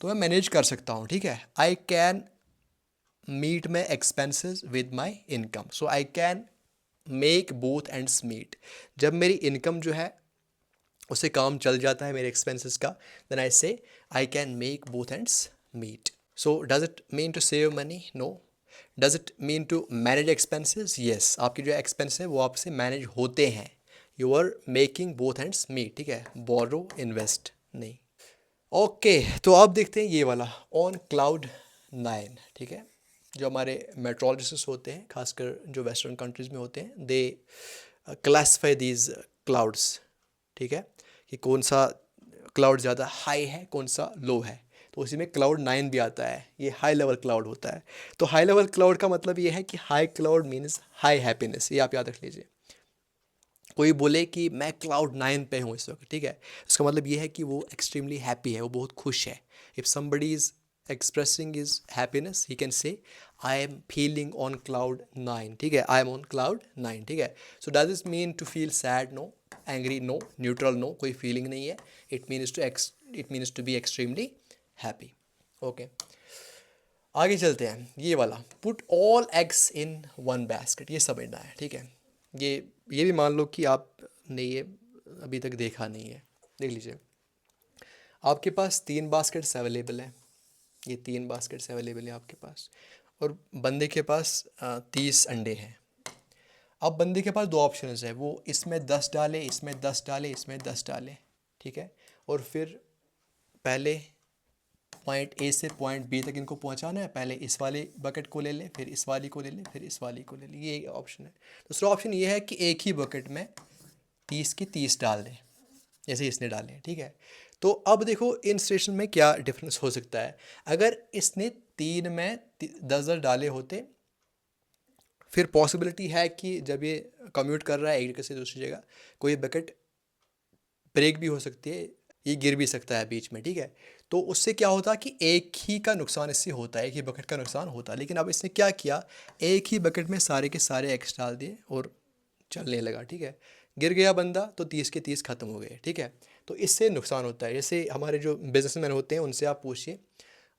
तो मैं मैनेज कर सकता हूँ। ठीक है, I can meet my expenses with my income, so I can make both ends meet. जब मेरी इनकम जो है उससे काम चल जाता है मेरे एक्सपेंसेस का, then I say I can make both ends meet. So does it mean to save money, no. Does it mean to manage expenses, yes, आपके जो एक्सपेंस है वो आपसे मैनेज होते हैं, you are making both ends meet. ठीक है, बोरो invest नहीं। ओके, तो आप देखते हैं ये वाला ऑन क्लाउड 9। ठीक है, जो हमारे मेट्रोलॉजिस्ट होते हैं, खासकर जो वेस्टर्न कंट्रीज़ में होते हैं, दे क्लासीफाई दीज क्लाउड्स। ठीक है, कि कौन सा क्लाउड ज़्यादा हाई है, कौन सा लो है, तो उसी में क्लाउड 9 भी आता है, ये हाई लेवल क्लाउड होता है। तो हाई लेवल क्लाउड का मतलब ये है कि high cloud means high happiness, ये आप याद रख लीजिए। कोई बोले कि मैं क्लाउड 9 पे हूँ इस वक्त, ठीक है, इसका मतलब ये है कि वो एक्सट्रीमली हैप्पी है, वो बहुत खुश है। If somebody is expressing is happiness, he can say I am feeling on cloud 9। ठीक है, आई एम ऑन क्लाउड 9। ठीक है, so does this mean to feel sad, no. Angry, no. Neutral, no, कोई फीलिंग नहीं है। It means to be extremely happy. Okay, आगे चलते हैं, ये वाला put all eggs in one basket, ये समझना है। ठीक है, ये भी मान लो कि आपने ये अभी तक देखा नहीं है, देख लीजिए। आपके पास 3 बास्केट्स अवेलेबल हैं, ये 3 बास्केट्स अवेलेबल हैं आपके पास, और बंदे के पास 30 अंडे हैं। अब बंदे के पास दो ऑप्शन है, वो इसमें 10 डाले, इसमें 10 डाले, इसमें 10 डाले। ठीक है, और फिर पहले पॉइंट ए से पॉइंट बी तक इनको पहुंचाना है, पहले इस वाले बकेट को ले ले, फिर इस वाली को ले ले, फिर इस वाली को ले ले, ये ऑप्शन है। दूसरा ऑप्शन ये है कि एक ही बकेट में 30 की 30 डाल दें, जैसे इसने डाले हैं, ठीक है। तो अब देखो इन सिचुएशन में क्या डिफरेंस हो सकता है। अगर इसने 3 में 10 डाले होते, फिर पॉसिबिलिटी है कि जब ये कम्यूट कर रहा है एक जगह से दूसरी जगह, कोई बकेट ब्रेक भी हो सकती है, ये गिर भी सकता है बीच में, ठीक है। तो उससे क्या होता कि एक ही का नुकसान इससे होता है, एक ही बकेट का नुकसान होता है। लेकिन अब इसने क्या किया, एक ही बकेट में सारे के सारे एग्स डाल दिए और चलने लगा, ठीक है। गिर गया बंदा तो 30 के 30 खत्म हो गए, ठीक है। तो इससे नुकसान होता है। जैसे हमारे जो बिजनेसमैन होते हैं उनसे आप पूछिए,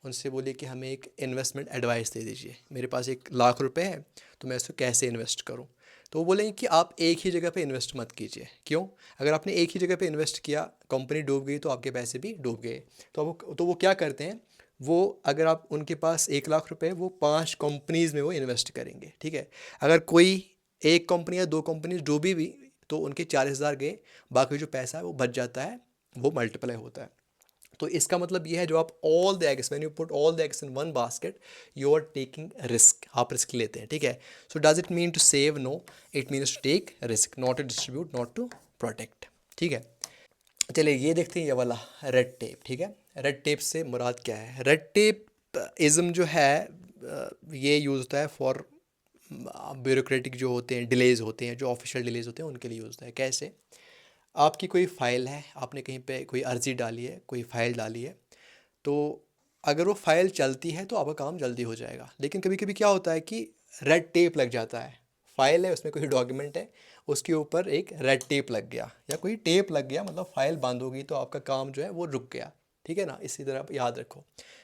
उनसे बोलिए कि हमें एक इन्वेस्टमेंट एडवाइस दे दीजिए, मेरे पास 1 लाख रुपए है तो मैं इसको कैसे इन्वेस्ट करूं। तो वो बोलेंगे कि आप एक ही जगह पे इन्वेस्ट मत कीजिए। क्यों? अगर आपने एक ही जगह पे इन्वेस्ट किया, कंपनी डूब गई तो आपके पैसे भी डूब गए। तो वो क्या करते हैं, वो अगर आप उनके पास 1 लाख रुपए, वो 5 कंपनीज़ में वो इन्वेस्ट करेंगे, ठीक है। अगर कोई एक कंपनी या 2 कंपनी डूबी भी तो उनके 40,000 गए, बाकी जो पैसा है वो बच जाता है, वो मल्टीप्लाई होता है। तो इसका मतलब ये है, जो आप all the eggs, when you put all the eggs in one basket, you are taking risk, आप रिस्क लेते हैं, ठीक है। So does it mean to save? No, it means to take risk, not to distribute, not to protect, ठीक है। चलिए ये देखते हैं ये वाला रेड टेप, ठीक है। रेड टेप से मुराद क्या है? रेड टेप इज़म जो है ये यूज़ होता है फॉर ब्यूरोक्रेटिक जो होते हैं, डिलेज होते हैं, जो ऑफिशियल डिलेज होते हैं उनके लिए यूज़ होता है। कैसे? आपकी कोई फ़ाइल है, आपने कहीं पे कोई अर्ज़ी डाली है, कोई फ़ाइल डाली है, तो अगर वो फ़ाइल चलती है तो आपका काम जल्दी हो जाएगा। लेकिन कभी कभी क्या होता है कि रेड टेप लग जाता है, फ़ाइल है उसमें कोई डॉक्यूमेंट है, उसके ऊपर एक रेड टेप लग गया या कोई टेप लग गया, मतलब फ़ाइल बंद होगी तो आपका काम जो है वो रुक गया, ठीक है ना। इसी तरह आप याद रखो,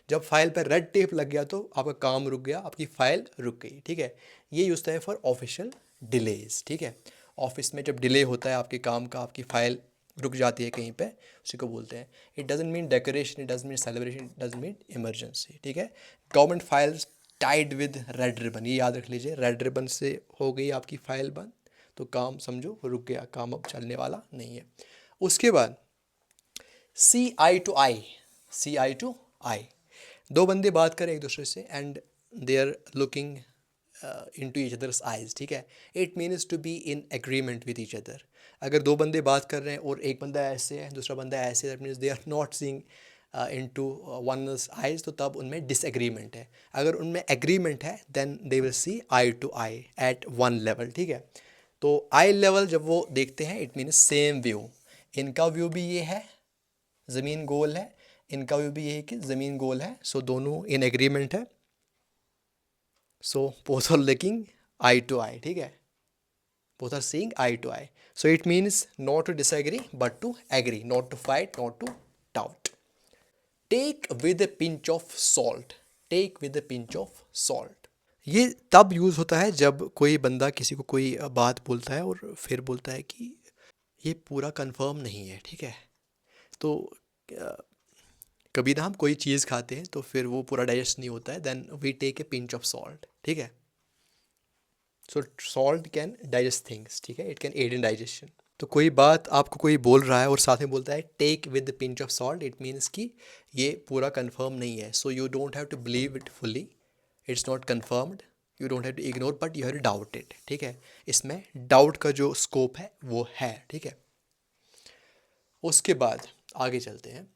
जब फाइल पर रेड टेप लग गया तो आपका काम रुक गया, आपकी फ़ाइल रुक गई, ठीक है। ये यूज़ होता है फॉर ऑफिशियल डिलेज, ठीक है। ऑफिस में जब डिले होता है आपके काम का, आपकी फ़ाइल रुक जाती है कहीं पे, उसी को बोलते हैं। It doesn't mean decoration, it doesn't mean celebration, it doesn't mean emergency, ठीक है। Government files tied with red ribbon, ये याद रख लीजिए, रेड रिबन से हो गई आपकी फ़ाइल बंद तो काम समझो रुक गया, काम अब चलने वाला नहीं है। उसके बाद सी eye to I, C eye to आई, दो बंदे बात करें एक दूसरे से and they are looking into each others eyes, ठीक है। It means to be in agreement with each other. अगर दो बंदे बात कर रहे हैं और एक बंदा ऐसे है दूसरा बंदा ऐसे, that means they are not seeing into one's eyes, तो तब उनमें डिसएग्रीमेंट है। अगर उनमें एग्रीमेंट है then they will see eye to eye at one level, ठीक है। तो आई लेवल जब वो देखते हैं इट मीन्स सेम व्यू, इनका व्यू भी ये है, ज़मीन गोल है, इनका व्यू भी ये है कि ज़मीन गोल है, सो दोनों इन एग्रीमेंट है, so both are looking eye to eye, ठीक है। both are seeing eye to eye, so it means not to disagree but to agree, not to fight, not to doubt. Take with a pinch of salt, take with a pinch of salt, ये तब use होता है जब कोई बंदा किसी को कोई बात बोलता है और फिर बोलता है कि ये पूरा कंफर्म नहीं है, ठीक है। तो कभी ना हम कोई चीज़ खाते हैं तो फिर वो पूरा डाइजेस्ट नहीं होता है, then we take a pinch of salt, ठीक है। So salt can digest things, ठीक है, it can aid in digestion. तो कोई बात आपको कोई बोल रहा है और साथ में बोलता है take with the pinch of salt, it means कि ये पूरा कंफर्म नहीं है, so you don't have to believe it fully, it's not confirmed, you don't have to ignore but you have to doubt it, ठीक है। इसमें doubt का जो स्कोप है वो है, ठीक है। उसके बाद आगे चलते हैं,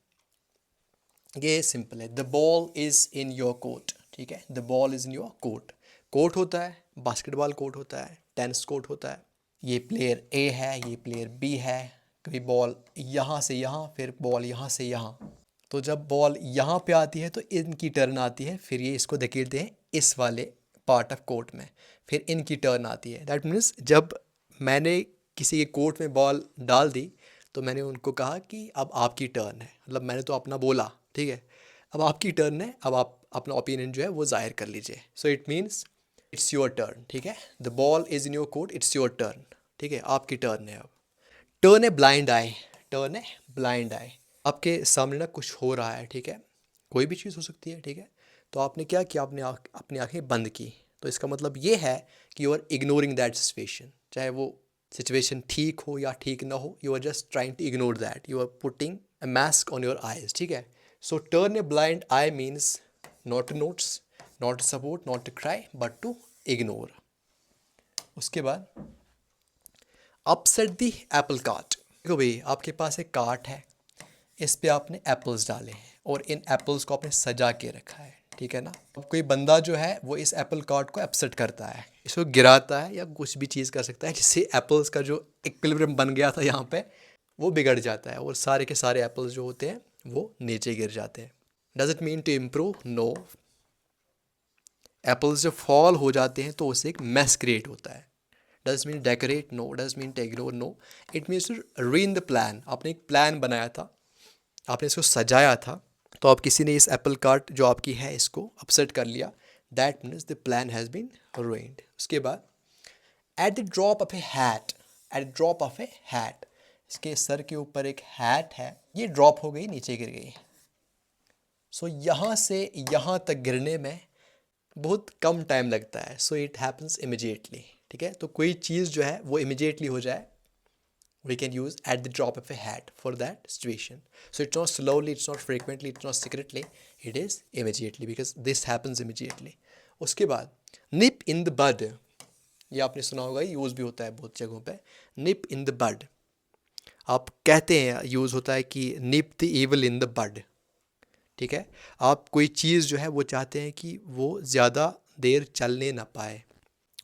ये सिंपल है, the ball is in your court, ठीक है। The ball is in your court, court होता है, बास्केटबॉल कोर्ट होता है, टेनिस कोर्ट होता है। ये प्लेयर ए है, ये प्लेयर बी है, कभी बॉल यहाँ से यहाँ, फिर बॉल यहाँ से यहाँ। तो जब बॉल यहाँ पे आती है तो इनकी टर्न आती है, फिर ये इसको धकेलते हैं इस वाले पार्ट ऑफ कोर्ट में, फिर इनकी टर्न आती है। दैट मीन्स जब मैंने किसी के कोर्ट में बॉल डाल दी तो मैंने उनको कहा कि अब आपकी टर्न है, मतलब मैंने तो अपना बोला, ठीक है, अब आपकी टर्न है, अब आप अपना ओपिनियन जो है वो जाहिर कर लीजिए। सो it means it's your turn, ठीक है। The ball is in your court, it's your turn, ठीक है, आपकी टर्न है अब। टर्न है ब्लाइंड आई, टर्न है ब्लाइंड आई, आपके सामने ना कुछ हो रहा है, ठीक है, कोई भी चीज़ हो सकती है, ठीक है। तो आपने क्या किया, आपने अपनी आंखें बंद की, तो इसका मतलब ये है कि you are ignoring that situation, चाहे वो सिचुएशन ठीक हो या ठीक ना हो, you are just trying to ignore that, you are putting a mask on your eyes, ठीक है। So turn a blind eye means not to notes, not to support, not to cry, but to ignore. उसके बाद upset दी Apple cart. देखो भाई, आपके पास एक cart है, इस पे आपने एप्पल्स डाले हैं और इन एप्पल्स को आपने सजा के रखा है, ठीक है ना। अब कोई बंदा जो है वो इस एप्पल कार्ट को अपसेट करता है, इसको गिराता है या कुछ भी चीज़ कर सकता है जिससे एप्पल्स का जो इक्विलिब्रियम बन गया था यहाँ पे वो बिगड़ जाता है और सारे के सारे एप्पल्स जो होते हैं वो नीचे गिर जाते हैं। Does it mean to improve? No. Apples जब फॉल हो जाते हैं तो उससे एक मैस क्रिएट होता है। Does mean decorate? No. Does mean to ignore? No. It means to rein the plan. आपने एक प्लान बनाया था, आपने इसको सजाया था, तो आप किसी ने इस एप्पल कार्ट जो आपकी है इसको अपसेट कर लिया, that means the plan has been ruined. उसके बाद at the drop of a hat, at the drop of a hat, इसके सर के ऊपर एक हैट है, ये ड्रॉप हो गई, नीचे गिर गई। सो यहाँ से यहाँ तक गिरने में बहुत कम टाइम लगता है, सो इट हैपन्स इमिजिएटली, ठीक है। तो कोई चीज़ जो है वो इमिजिएटली हो जाए, we can use at the drop of a hat for that situation. So it's not slowly, it's not frequently, it's not secretly, it is immediately because this happens immediately. उसके बाद nip in the bud, ये आपने सुना होगा, use भी होता है बहुत जगहों पे। nip in the bud, आप कहते हैं, यूज़ होता है कि nip the evil in the bud, ठीक है। आप कोई चीज़ जो है वो चाहते हैं कि वो ज़्यादा देर चलने ना पाए,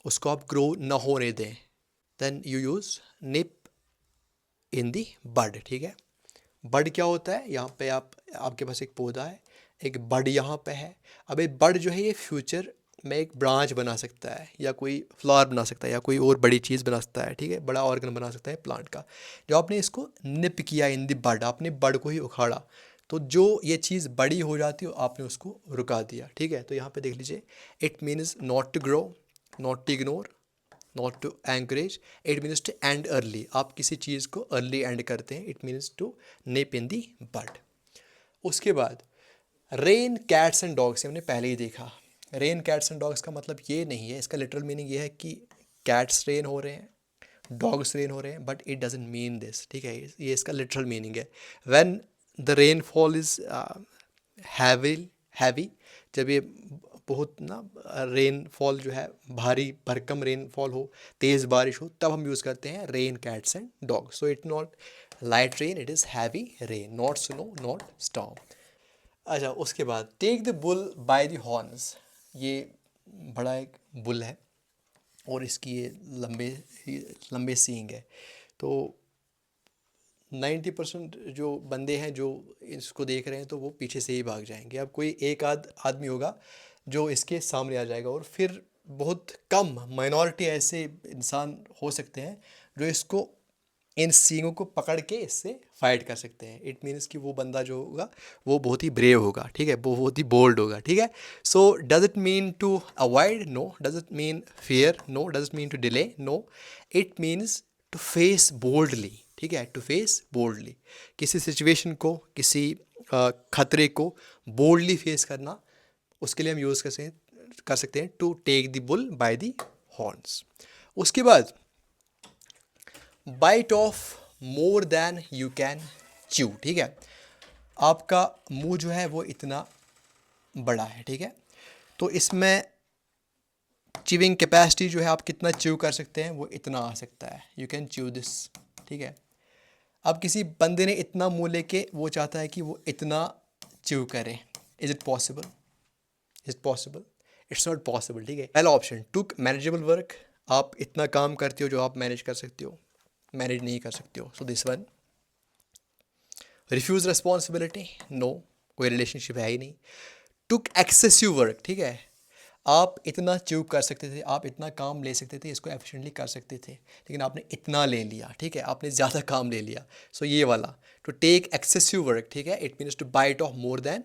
उसको आप ग्रो ना होने दें, then you use nip in the बड, ठीक है। बड क्या होता है? यहाँ पे आपके पास एक पौधा है, एक बड यहाँ पे है। अब ये बड जो है ये फ्यूचर में एक ब्रांच बना सकता है या कोई फ्लावर बना सकता है या कोई और बड़ी चीज़ बना सकता है, ठीक है, बड़ा ऑर्गन बना सकता है प्लांट का। जो आपने इसको निप किया इन दी बड, आपने बड को ही उखाड़ा, तो जो ये चीज़ बड़ी हो जाती है आपने उसको रुका दिया, ठीक है। तो यहाँ पे देख लीजिए, it means not to grow, not to ignore, not to encourage, it means to end early. आप किसी चीज़ को अर्ली एंड करते हैं, it means to nip in the bud. उसके बाद रेन कैट्स एंड डॉग्स, हमने पहले ही देखा। रेन कैट्स एंड डॉग्स का मतलब ये नहीं है, इसका लिटरल मीनिंग ये है कि कैट्स रेन हो रहे हैं, डॉग्स रेन हो रहे हैं, but it doesn't mean this, ठीक है। ये इसका लिटरल मीनिंग है। When the rainfall is heavy, जब ये बहुत ना रेनफॉल जो है भारी भरकम रेनफॉल हो, तेज़ बारिश हो, तब हम यूज़ करते हैं rain cats and dogs. So it not light rain, it is heavy rain, not snow, not storm. अच्छा, उसके बाद take the bull by the horns, ये बड़ा एक बुल है और इसकी ये लंबे सींग है। तो 90% जो बंदे हैं जो इसको देख रहे हैं तो वो पीछे से ही भाग जाएंगे। अब कोई एक आदमी होगा जो इसके सामने आ जाएगा और फिर बहुत कम माइनॉरिटी ऐसे इंसान हो सकते हैं जो इसको, इन सींगों को पकड़ के इससे फाइट कर सकते हैं। इट मीन्स कि वो बंदा जो होगा वो बहुत ही ब्रेव होगा, ठीक है, वो बहुत ही बोल्ड होगा, ठीक है। So does it mean to avoid? No. Does it mean fear? No. Does it mean to delay? No. It means to face boldly, ठीक है, टू फेस बोल्डली, किसी सिचुएशन को, किसी खतरे को बोल्डली फेस करना, उसके लिए हम यूज़ कर सकते हैं to take the bull by the horns. उसके बाद bite off more than you can chew, ठीक है। आपका मुंह जो है वो इतना बड़ा है, ठीक है, तो इसमें च्यूइंग कैपेसिटी जो है, आप कितना च्यू कर सकते हैं वो इतना आ सकता है, यू कैन च्यू दिस, ठीक है। अब किसी बंदे ने इतना मुंह लेके वो चाहता है कि वो इतना च्यू करे, is it possible? Is possible? It's not possible, ठीक है। पहला ऑप्शन टुक मैनेजेबल वर्क, आप इतना काम करते हो जो आप मैनेज कर सकते हो, मैनेज नहीं कर सकते हो, so this one. Refuse responsibility, no, कोई रिलेशनशिप है ही नहीं। टुक एक्सेसिव वर्क, ठीक है, आप इतना च्यू कर सकते थे, आप इतना काम ले सकते थे, इसको एफिशिएंटली कर सकते थे, लेकिन आपने इतना ले लिया, ठीक है, आपने ज़्यादा काम ले लिया। सो ये वाला टू टेक एक्सेसिव वर्क, ठीक है, it means to bite off more than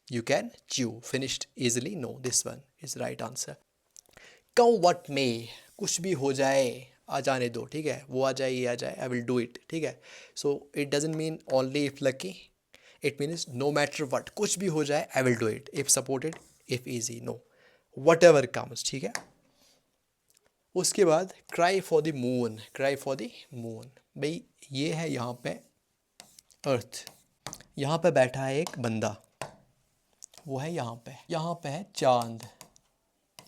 you can chew, finished easily, no, this one is right answer. Come what may, कुछ भी हो जाए, आ जाने दो, ठीक है, वो आ जाए, ये आ जाए, I will do it, ठीक है। So it doesn't mean only if lucky, it means no matter what, कुछ भी हो जाए I will do it, if supported, if easy, no, whatever comes, ठीक है। उसके बाद cry for the moon, cry for the moon, भाई ये है यहाँ पे अर्थ, यहाँ पे बैठा है एक बंदा, वो है यहाँ पे है चांद,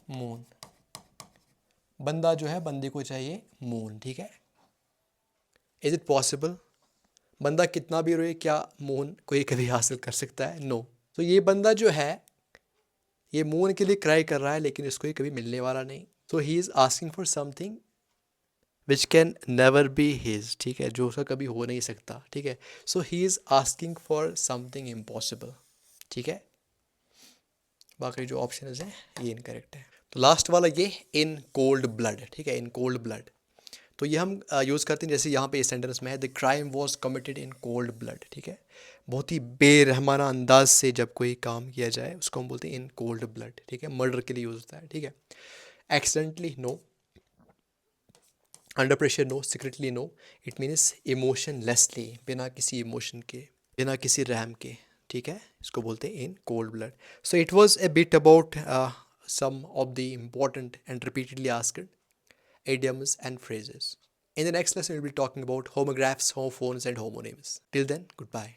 मून। बंदा जो है, बंदे को चाहिए मून, ठीक है। Is it possible? बंदा कितना भी रोए, क्या मून कोई कभी हासिल कर सकता है? नो। तो ये बंदा जो है, ये मून के लिए क्राई कर रहा है, लेकिन इसको ये कभी मिलने वाला नहीं। So he is asking for something which can never be his, ठीक है, जो उसका कभी हो नहीं सकता, ठीक है। So he is asking for something impossible, ठीक है। बाकी जो ऑप्शन हैं ये इनकरेक्ट है। तो लास्ट वाला ये इन कोल्ड ब्लड, ठीक है, इन कोल्ड ब्लड। तो ये हम यूज़ करते हैं, जैसे यहाँ पे इस सेंटेंस में है, the crime was committed in cold blood, ठीक है। बहुत ही बेरहमाना अंदाज से जब कोई काम किया जाए उसको हम बोलते हैं इन कोल्ड ब्लड, ठीक है। मर्डर के लिए यूज़ होता है, ठीक है। Accidentally no, under pressure no, secretly no. It means emotionlessly, बिना किसी इमोशन के, बिना किसी रहम के, ठीक है, इसको बोलते हैं in cold blood. So it was a bit about some of the important and repeatedly asked idioms and phrases. In the next lesson, we'll be talking about homographs, homophones, and homonyms. Till then, goodbye.